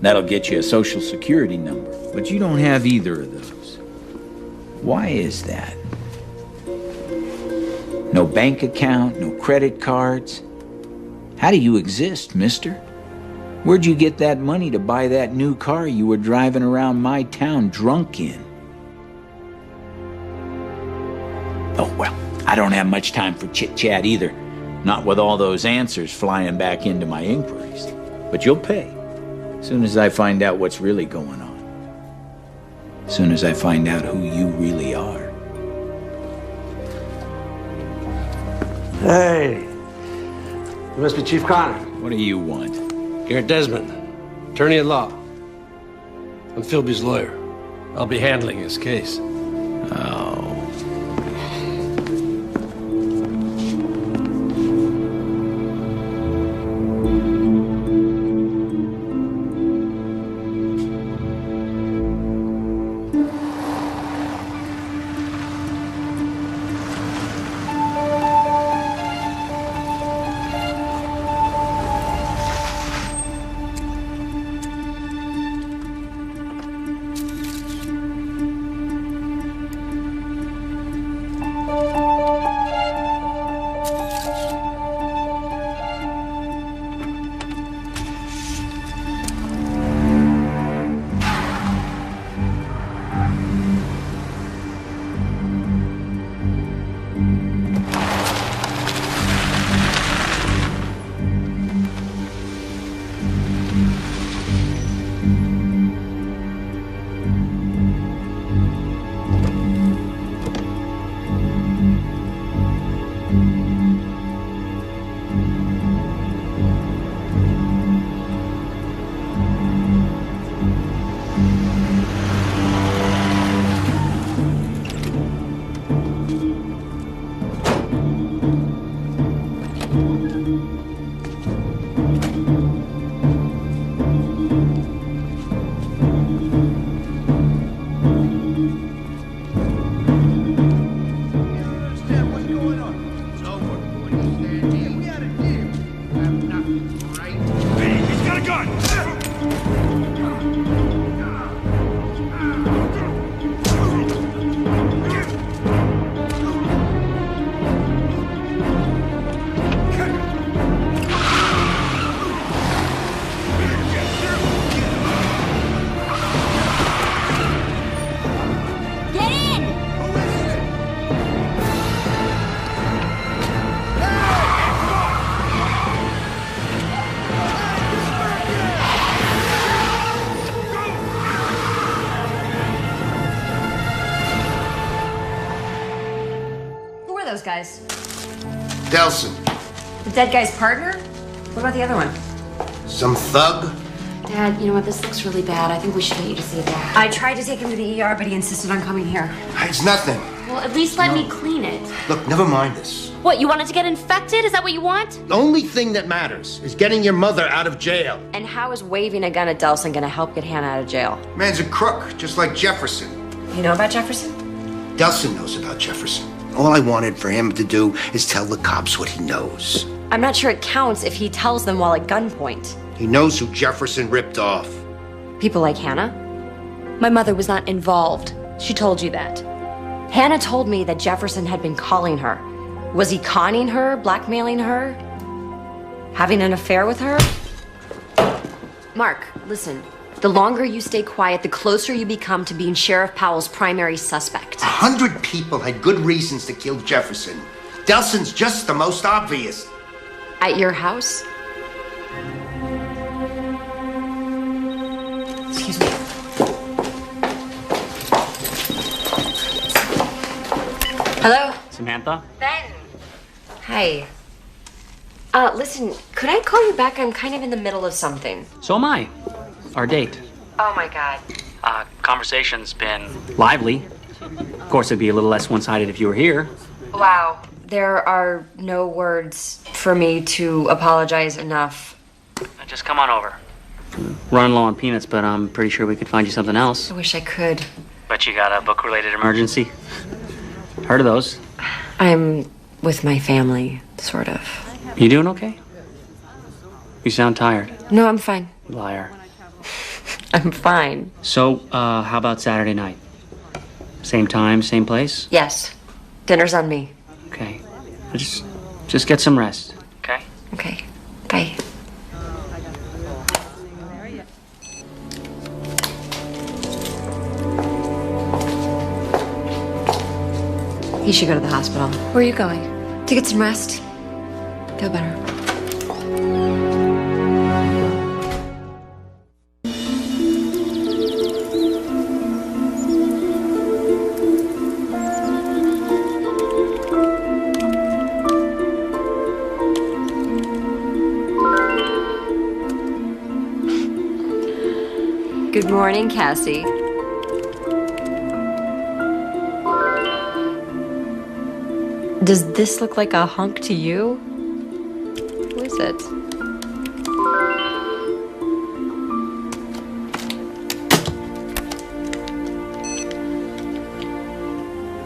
That'll get you a social security number, but you don't have either of those. Why is that? No bank account, no credit cards. How do you exist, mister? Where'd you get that money to buy that new car you were driving around my town drunk in? Oh, well, I don't have much time for chit-chat either. Not with all those answers flying back into my inquiries. But you'll pay. As soon as I find out what's really going on. As soon as I find out who you really are. Hey. You must be Chief Connor. What do you want? Garrett Desmond, attorney at law. I'm Philby's lawyer. I'll be handling his case. Oh. guys? Delson. The dead guy's partner? What about the other one? Some thug? Dad, you know what? This looks really bad. I think we should get you to see that. I tried to take him to the ER, but he insisted on coming here. It's nothing. Well, at least let me clean it. Look, never mind this. What, you wanted to get infected? Is that what you want? The only thing that matters is getting your mother out of jail. And how is waving a gun at Delson gonna help get Hannah out of jail? Man's a crook, just like Jefferson. You know about Jefferson? Delson knows about Jefferson. All I wanted for him to do is tell the cops what he knows. I'm not sure it counts if he tells them while at gunpoint. He knows who Jefferson ripped off. People like Hannah? My mother was not involved. She told you that. Hannah told me that Jefferson had been calling her. Was he conning her, blackmailing her? Having an affair with her? Mark, listen. The longer you stay quiet, the closer you become to being Sheriff Powell's primary suspect. 100 people had good reasons to kill Jefferson. Delson's just the most obvious. At your house? Excuse me. Hello? Samantha? Ben. Hi. Listen, could I call you back? I'm kind of in the middle of something. So am I. Our date. Oh my God. Conversation's been lively. Of course, it'd be a little less one-sided if you were here. Wow. There are no words for me to apologize enough. Just come on over. Running low on peanuts, but I'm pretty sure we could find you something else. I wish I could. But you got a book-related emergency? Heard of those? I'm with my family, sort of. You doing okay? You sound tired. No, I'm fine. Liar. I'm fine. So, how about Saturday night? Same time, same place? Yes. Dinner's on me. Okay. Just get some rest. Okay? Okay. Bye. He should go to the hospital. Where are you going? To get some rest. Feel better. Good morning, Cassie. Does this look like a hunk to you? Who is it?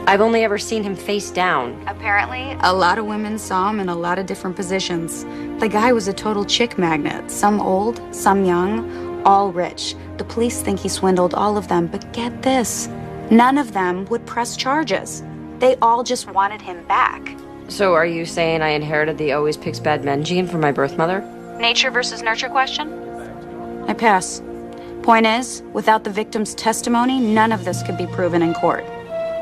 I've only ever seen him face down. Apparently, a lot of women saw him in a lot of different positions. The guy was a total chick magnet. Some old, some young, all rich. The police think he swindled all of them, but get this. None of them would press charges. They all just wanted him back. So are you saying I inherited the always picks bad men gene from my birth mother? Nature versus nurture question? I pass. Point is, without the victim's testimony, none of this could be proven in court.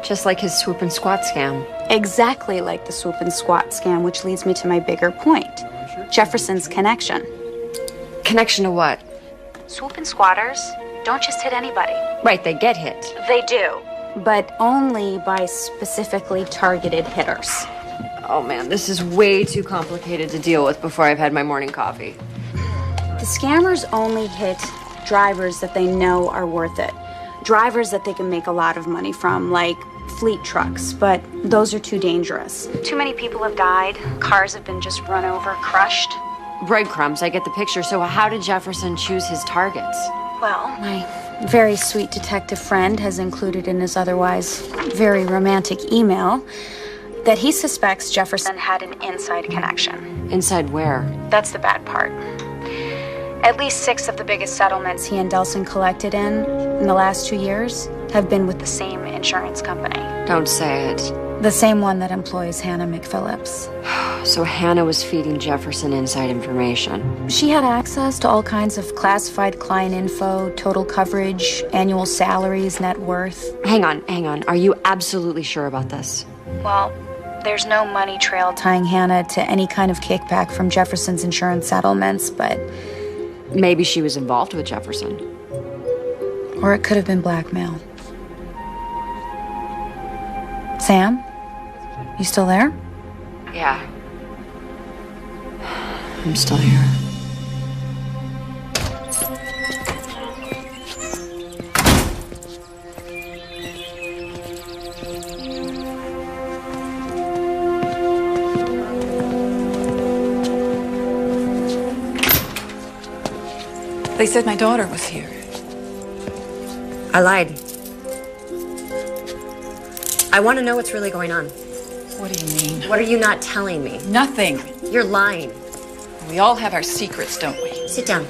Just like his swoop and squat scam. Exactly like the swoop and squat scam, which leads me to my bigger point. Jefferson's connection. Connection to what? Swoop and squatters don't just hit anybody. Right, they get hit. They do, but only by specifically targeted hitters. Oh man, this is way too complicated to deal with before I've had my morning coffee. The scammers only hit drivers that they know are worth it. Drivers that they can make a lot of money from, like fleet trucks, but those are too dangerous. Too many people have died. Cars have been just run over, crushed. Breadcrumbs, I get the picture. So how did Jefferson choose his targets? Well, my very sweet detective friend has included in his otherwise very romantic email that he suspects Jefferson had an inside connection. Inside where? That's the bad part. At least 6 of the biggest settlements he and Delson collected in the last 2 years have been with the same insurance company. Don't say it. The same one that employs Hannah McPhillips. So Hannah was feeding Jefferson inside information. She had access to all kinds of classified client info, total coverage, annual salaries, net worth. Hang on. Are you absolutely sure about this? Well, there's no money trail tying Hannah to any kind of kickback from Jefferson's insurance settlements, but... Maybe she was involved with Jefferson. Or it could have been blackmail. Sam? You still there? Yeah. I'm still here. They said my daughter was here. I lied. I want to know what's really going on. What do you mean? What are you not telling me? Nothing. You're lying. We all have our secrets, don't we? Sit down.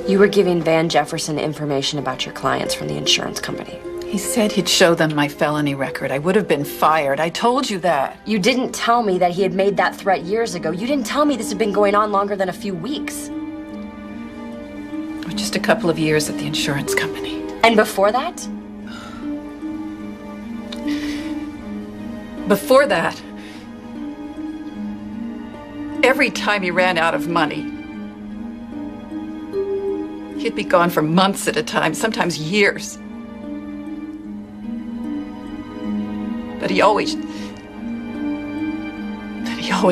You were giving Van Jefferson information about your clients from the insurance company. He said he'd show them my felony record. I would have been fired. I told you that. You didn't tell me that he had made that threat years ago. You didn't tell me this had been going on longer than a few weeks. Or just a couple of years at the insurance company. And before that? Before that, every time he ran out of money, he'd be gone for months at a time, sometimes years. But he always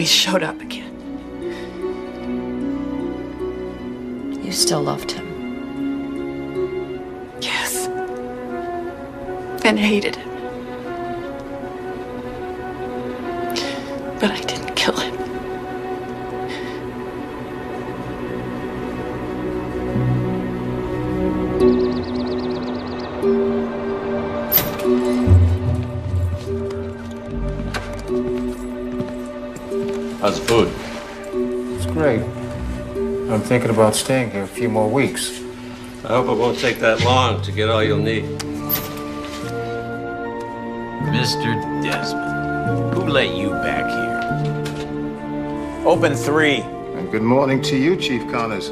showed up again. You still loved him. Yes. And hated him. But I didn't kill him. How's the food? It's great. I'm thinking about staying here a few more weeks. I hope it won't take that long to get all you'll need. Mr. Desmond, who let you back here? Open 3. And good morning to you, Chief Connors.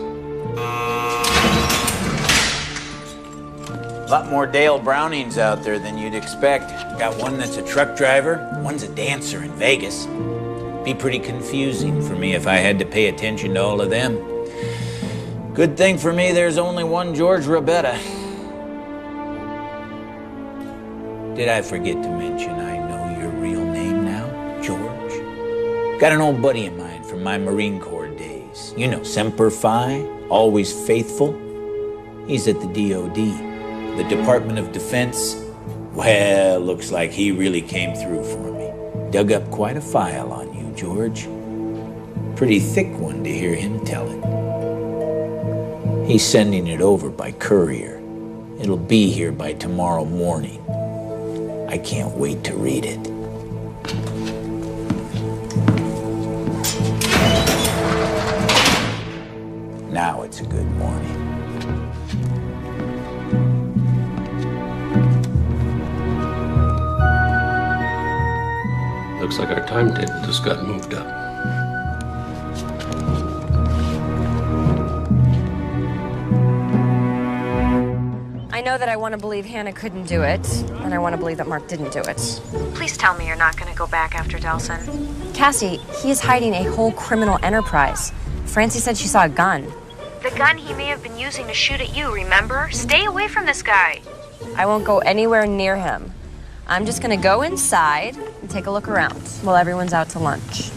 A lot more Dale Brownings out there than you'd expect. Got one that's a truck driver, one's a dancer in Vegas. Be pretty confusing for me if I had to pay attention to all of them. Good thing for me there's only one George Rabetta. Did I forget to mention I know your real name now, George? Got an old buddy of mine from my Marine Corps days. You know, Semper Fi, always faithful. He's at the DOD, the Department of Defense. Well, looks like he really came through for me. Dug up quite a file on you, George. Pretty thick one to hear him tell it. He's sending it over by courier. It'll be here by tomorrow morning. I can't wait to read it. Now it's a good morning. Looks like our timetable just got moved up. I know that I want to believe Hannah couldn't do it, and I want to believe that Mark didn't do it. Please tell me you're not going to go back after Delson. Cassie, he is hiding a whole criminal enterprise. Francie said she saw a gun. The gun he may have been using to shoot at you, remember? Stay away from this guy. I won't go anywhere near him. I'm just gonna go inside and take a look around while everyone's out to lunch.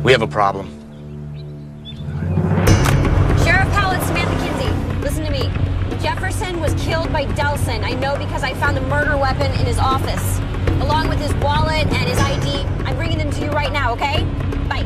We have a problem. Sheriff Howlett, Samantha Kinsey, listen to me. Jefferson was killed by Delson. I know because I found a murder weapon in his office, along with his wallet and his ID. I'm bringing them to you right now, okay? Bye.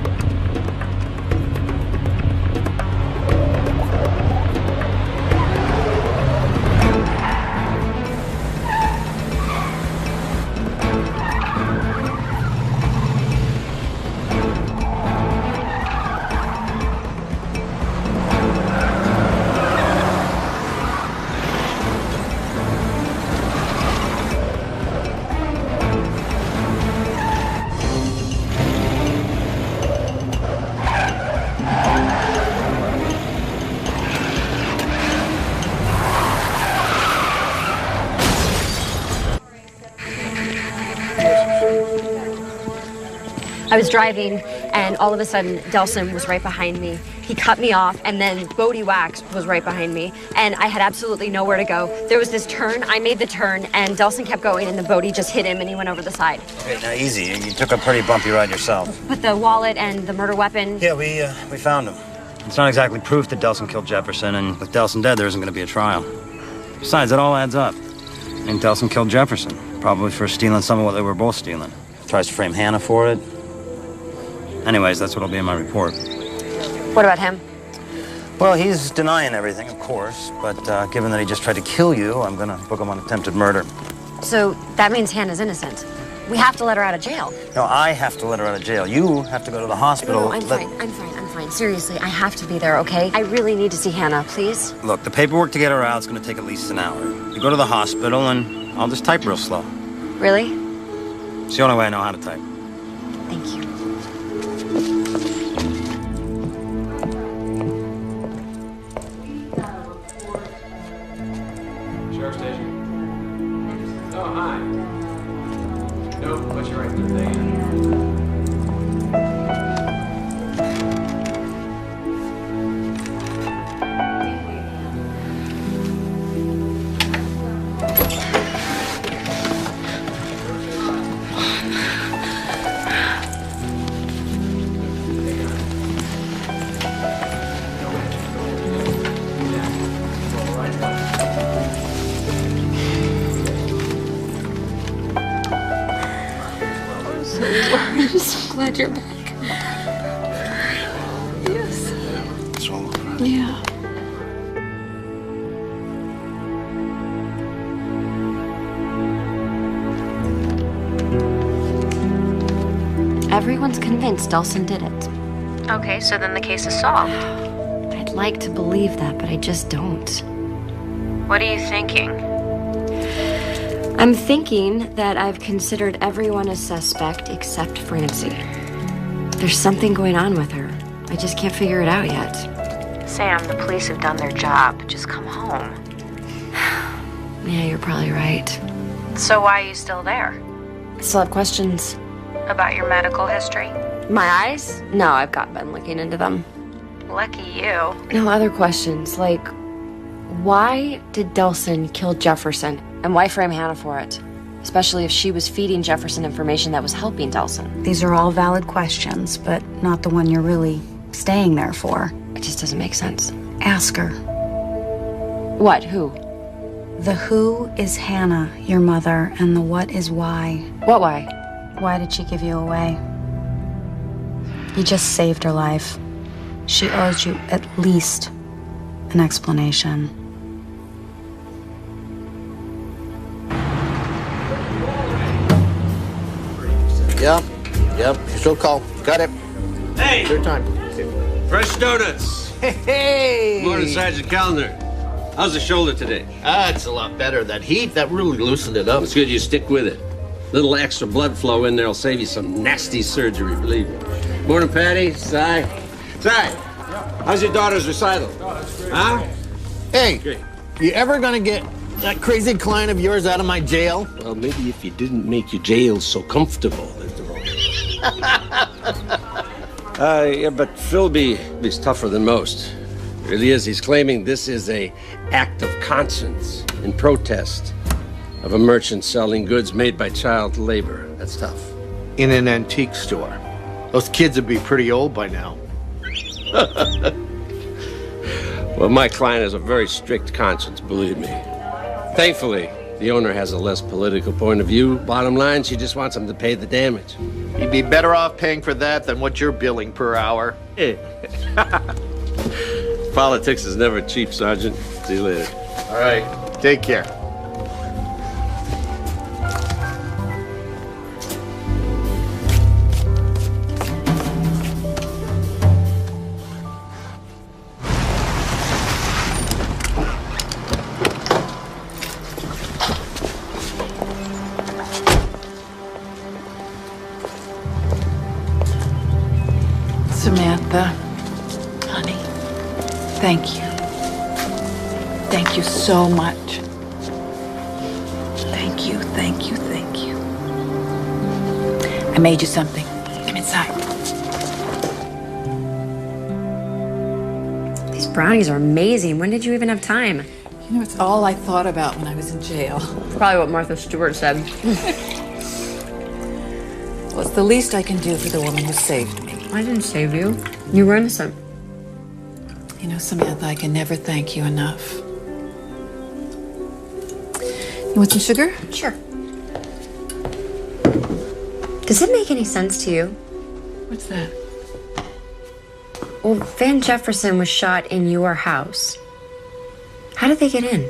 I was driving, and all of a sudden, Delson was right behind me. He cut me off, and then Bodie Wax was right behind me, and I had absolutely nowhere to go. There was this turn, I made the turn, and Delson kept going, and then Bodie just hit him, and he went over the side. Okay, now easy. You took a pretty bumpy ride yourself. But the wallet and the murder weapon... Yeah, we found him. It's not exactly proof that Delson killed Jefferson, and with Delson dead, there isn't going to be a trial. Besides, it all adds up. And Delson killed Jefferson, probably for stealing some of what they were both stealing. Tries to frame Hannah for it. Anyways, that's what'll be in my report. What about him? Well, he's denying everything, of course, but given that he just tried to kill you, I'm gonna book him on attempted murder. So that means Hannah's innocent. We have to let her out of jail. No, I have to let her out of jail. You have to go to the hospital. No, I'm fine. Seriously, I have to be there, okay? I really need to see Hannah, please. Look, the paperwork to get her out is gonna take at least an hour. You go to the hospital, and I'll just type real slow. Really? It's the only way I know how to type. Thank you. Sheriff Station. Oh, hi. Nope, but you're right there. I'm so glad you're back. Yes. What's wrong with her? Yeah. Everyone's convinced Delson did it. Okay, so then the case is solved. I'd like to believe that, but I just don't. What are you thinking? I'm thinking that I've considered everyone a suspect except Francie. There's something going on with her. I just can't figure it out yet. Sam, the police have done their job. Just come home. Yeah, you're probably right. So why are you still there? I still have questions. About your medical history? My eyes? No, I've been looking into them. Lucky you. No, other questions, like, why did Delson kill Jefferson? And why frame Hannah for it? Especially if she was feeding Jefferson information that was helping Delson. These are all valid questions, but not the one you're really staying there for. It just doesn't make sense. Ask her. What? Who? The who is Hannah, your mother, and the what is why. What why? Why did she give you away? You just saved her life. She owes you at least an explanation. Yep, so call. Got it. Hey! Your time. Fresh donuts. Hey! Morning, Sergeant Callender. How's the shoulder today? It's a lot better. That heat, that really loosened it up. It's good you stick with it. Little extra blood flow in there will save you some nasty surgery, believe me. Morning, Patty. Si. How's your daughter's recital? Huh? Hey, Great. you ever gonna get that crazy client of yours out of my jail? Well, maybe if you didn't make your jail so comfortable. Yeah, but Philby's tougher than most. Really is. He's claiming this is a act of conscience in protest of a merchant selling goods made by child labor. That's tough. In an antique store. Those kids would be pretty old by now. Well, my client has a very strict conscience, believe me. Thankfully, the owner has a less political point of view. Bottom line, she just wants him to pay the damage. You'd be better off paying for that than what you're billing per hour. Politics is never cheap, Sergeant. See you later. All right, take care. Samantha, honey, thank you. Thank you so much. Thank you, thank you, thank you. I made you something. Come inside. These brownies are amazing. When did you even have time? You know, it's all I thought about when I was in jail. Probably what Martha Stewart said. Well, it's the least I can do for the woman who saved me. I didn't save you. You were innocent. You know, Samantha, I can never thank you enough. You want some sugar? Sure. Does it make any sense to you? What's that? Well, Van Jefferson was shot in your house. How did they get in?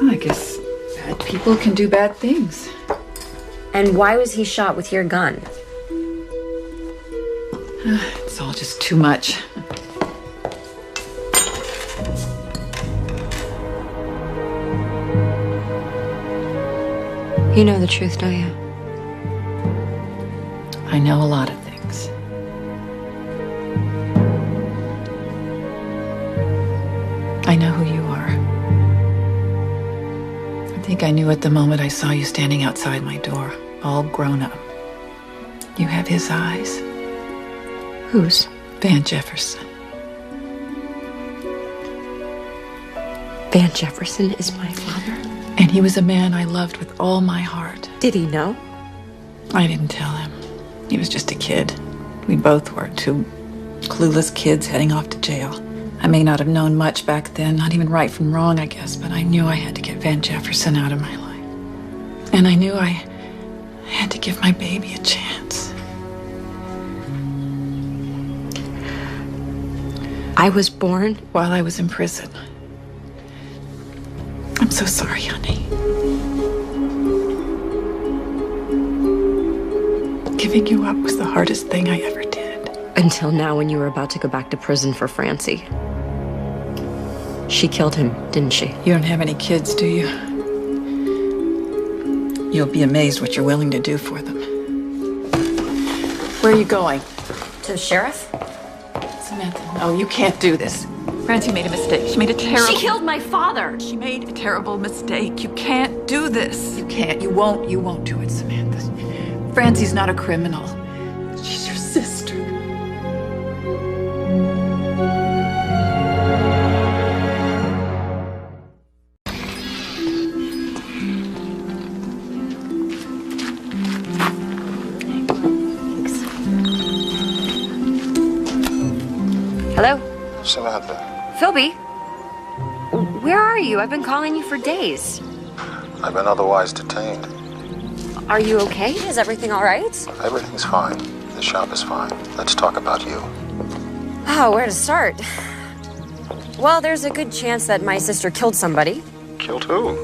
Oh, I guess bad people can do bad things. And why was he shot with your gun? It's all just too much. You know the truth, don't you? I know a lot of things. I know who you are. I think I knew at the moment I saw you standing outside my door, all grown up. You have his eyes. Whose? Van Jefferson. Van Jefferson is my father? And he was a man I loved with all my heart. Did he know? I didn't tell him. He was just a kid. We both were two clueless kids heading off to jail. I may not have known much back then, not even right from wrong, I guess, but I knew I had to get Van Jefferson out of my life. And I knew I had to give my baby a chance. I was born while I was in prison. I'm so sorry, honey. Giving you up was the hardest thing I ever did. Until now, when you were about to go back to prison for Francie. She killed him, didn't she? You don't have any kids, do you? You'll be amazed what you're willing to do for them. Where are you going? To the sheriff? Samantha, no, you can't do this. Francie made a mistake. She made a terrible... She killed my father! She made a terrible mistake. You can't do this. You can't. You won't do it, Samantha. Francie's not a criminal. She's your sister. Hello? Samantha. Philby? Where are you? I've been calling you for days. I've been otherwise detained. Are you okay? Is everything all right? Everything's fine. The shop is fine. Let's talk about you. Oh, where to start? Well, there's a good chance that my sister killed somebody. Killed who?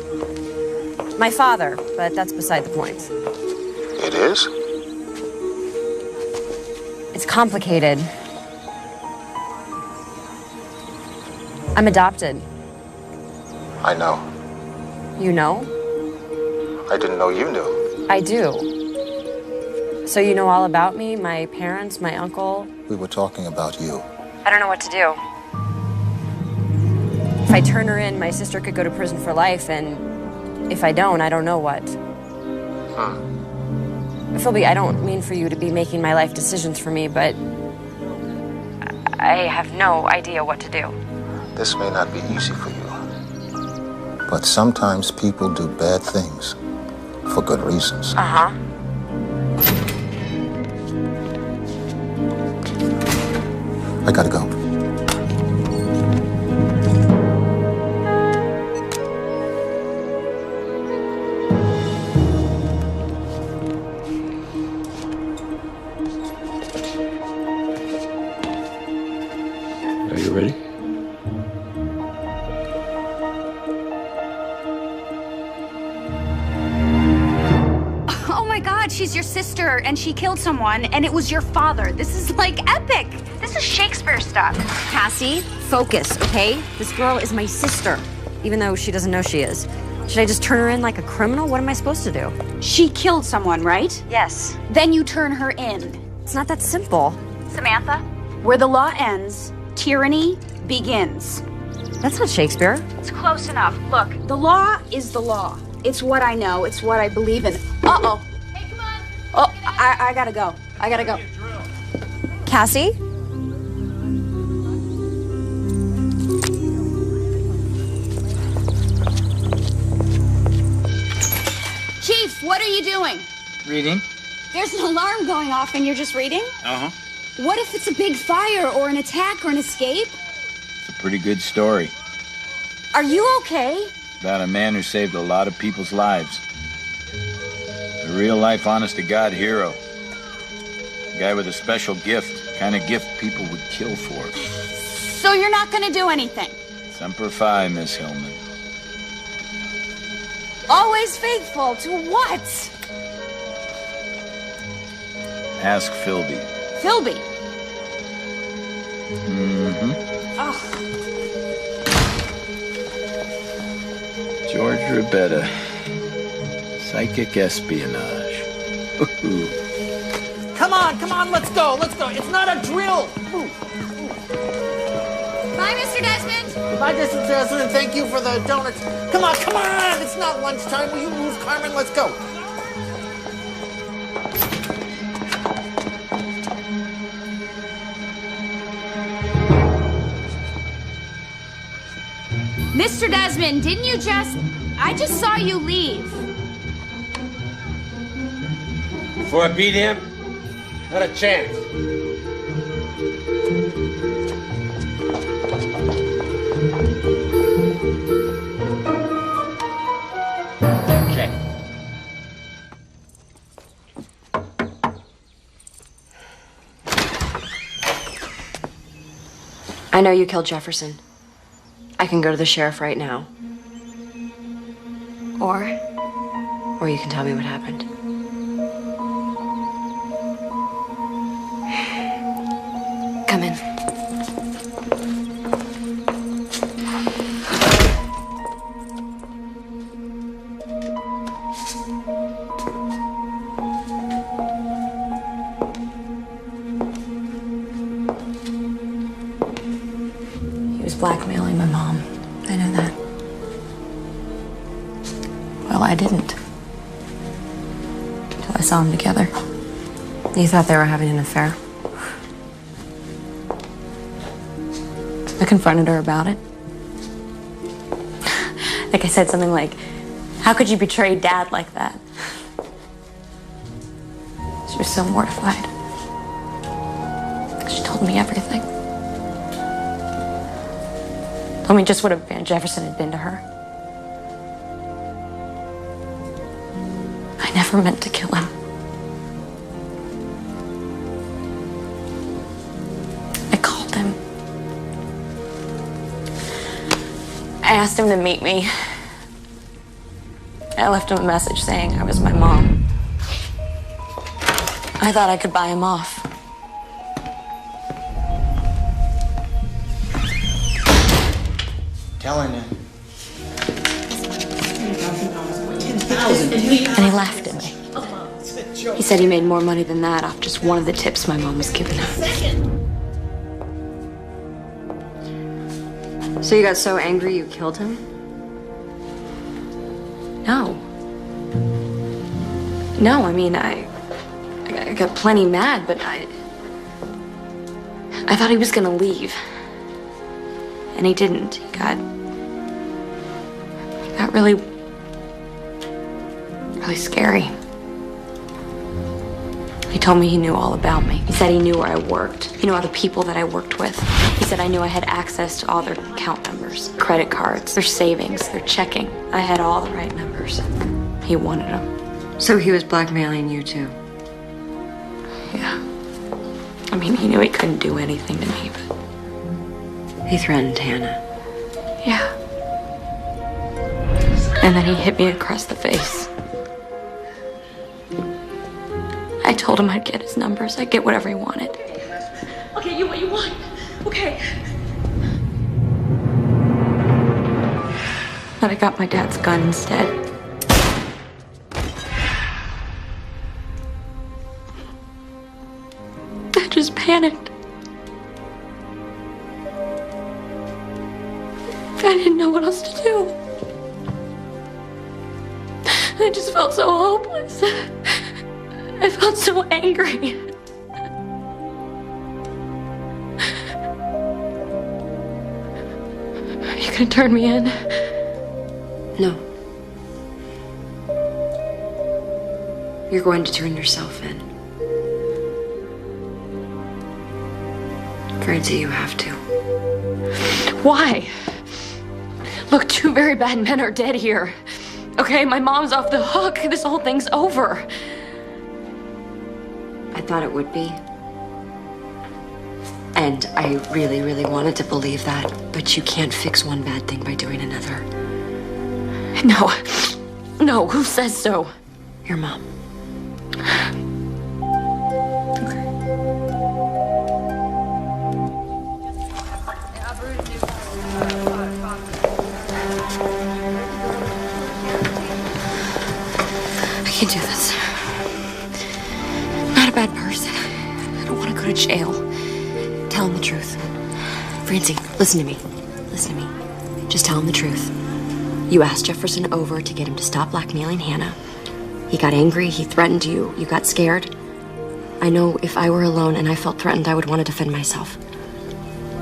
My father, but that's beside the point. It is? It's complicated. I'm adopted. I know. You know? I didn't know you knew. I do. So you know all about me, my parents, my uncle? We were talking about you. I don't know what to do. If I turn her in, my sister could go to prison for life, and if I don't know what. Philby, I don't mean for you to be making my life decisions for me, but I have no idea what to do. This may not be easy for you. But sometimes people do bad things for good reasons. Uh-huh. I gotta go. Are you ready? Oh my God, she's your sister, and she killed someone, and it was your father. This is like epic. This is Shakespeare stuff. Cassie, focus, okay? This girl is my sister, even though she doesn't know she is. Should I just turn her in like a criminal? What am I supposed to do? She killed someone, right? Yes. Then you turn her in. It's not that simple. Samantha, where the law ends, tyranny begins. That's not Shakespeare. It's close enough. Look, the law is the law. It's what I know. It's what I believe in. Uh-oh. Hey, come on. Oh, I gotta go. I gotta go. Cassie? Chief, what are you doing? Reading? There's an alarm going off and you're just reading? Uh-huh. What if it's a big fire or an attack or an escape? It's a pretty good story. Are you okay? About a man who saved a lot of people's lives. A real-life, honest-to-God hero. A guy with a special gift. Kind of gift people would kill for. So you're not gonna do anything? Semper Fi, Miss Hillman. Always faithful to what? Ask Philby. Philby. Mm-hmm. Oh. George Rabetta. Psychic espionage. Ooh. Come on, let's go. It's not a drill. Bye, Mr. Desmond. Bye, Mr. Desmond. Thank you for the donuts. Come on. It's not lunchtime. Will you move, Carmen? Let's go. Mr. Desmond, didn't you I just saw you leave. Before I beat him, not a chance. Okay. I know you killed Jefferson. I can go to the sheriff right now. Or you can tell me what happened. Come in. He was blackmailing my mom. I know that. Well, I didn't. Until I saw them together. You thought they were having an affair? I confronted her about it. Like I said something like, how could you betray Dad like that? She was so mortified. She told me everything. Told me just what Van Jefferson had been to her. I never meant to kill him. I called him. I asked him to meet me. I left him a message saying I was my mom. I thought I could buy him off. Telling you. And he laughed at me. He said he made more money than that off just one of the tips my mom was giving him. So you got so angry you killed him? No. No, I mean, I got plenty mad, but I thought he was gonna leave. And he didn't. He got really scary. He told me he knew all about me. He said he knew where I worked. He knew all the people that I worked with. He said I knew I had access to all their account numbers, credit cards, their savings, their checking. I had all the right numbers. He wanted them. So he was blackmailing you too? Yeah. I mean, he knew he couldn't do anything to me, but... He threatened Hannah. Yeah. And then he hit me across the face. I told him I'd get his numbers. I'd get whatever he wanted. Okay, you what you want. Okay. But I got my dad's gun instead. I just panicked. I didn't know what else to do. I just felt so hopeless. I felt so angry. Are you gonna turn me in? No. You're going to turn yourself in. Francie, you have to. Why? Look, 2 very bad men are dead here. Okay, my mom's off the hook. This whole thing's over. I thought it would be. And I really, really wanted to believe that. But you can't fix one bad thing by doing another. No. No, who says so? Your mom. I can't do this. I'm not a bad person. I don't want to go to jail. Tell him the truth. Francie, listen to me. Listen to me. Just tell him the truth. You asked Jefferson over to get him to stop blackmailing Hannah. He got angry, he threatened you, you got scared. I know if I were alone and I felt threatened, I would want to defend myself.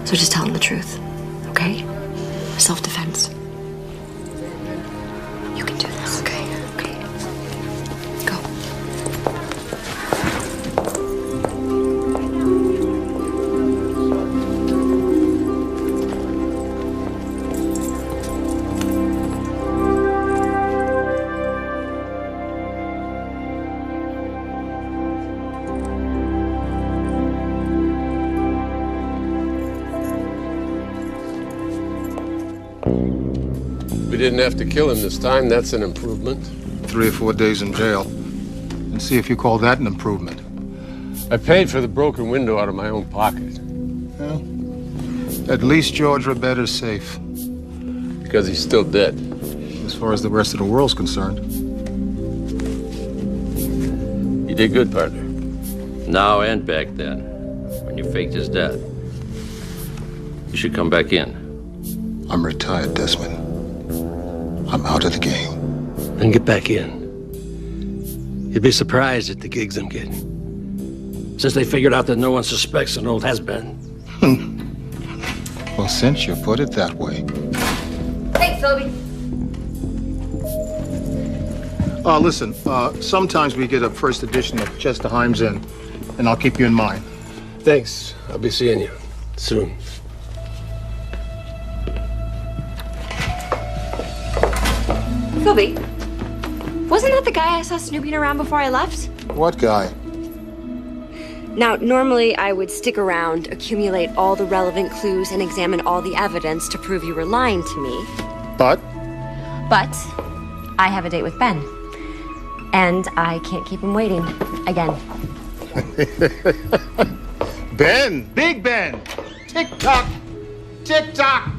So just tell him the truth, okay? Self-defense. You can do this. Okay. Go. We didn't have to kill him this time. That's an improvement. 3 or 4 days in jail. And see if you call that an improvement. I paid for the broken window out of my own pocket. Well, at least George Roberta's safe. Because he's still dead. As far as the rest of the world's concerned. You did good, partner. Now and back then, when you faked his death. You should come back in. I'm retired, Desmond. I'm out of the game. Then get back in. You'd be surprised at the gigs I'm getting. Since they figured out that no one suspects an old has-been. Well, since you put it that way. Thanks, Phoebe. Listen, sometimes we get a first edition of Chester Himes in, and I'll keep you in mind. Thanks. I'll be seeing you soon. Phoebe, wasn't that the guy I saw snooping around before I left? What guy? Now, normally I would stick around, accumulate all the relevant clues, and examine all the evidence to prove you were lying to me. But I have a date with Ben. And I can't keep him waiting. Again. Ben! Big Ben! Tick-tock! Tick-tock!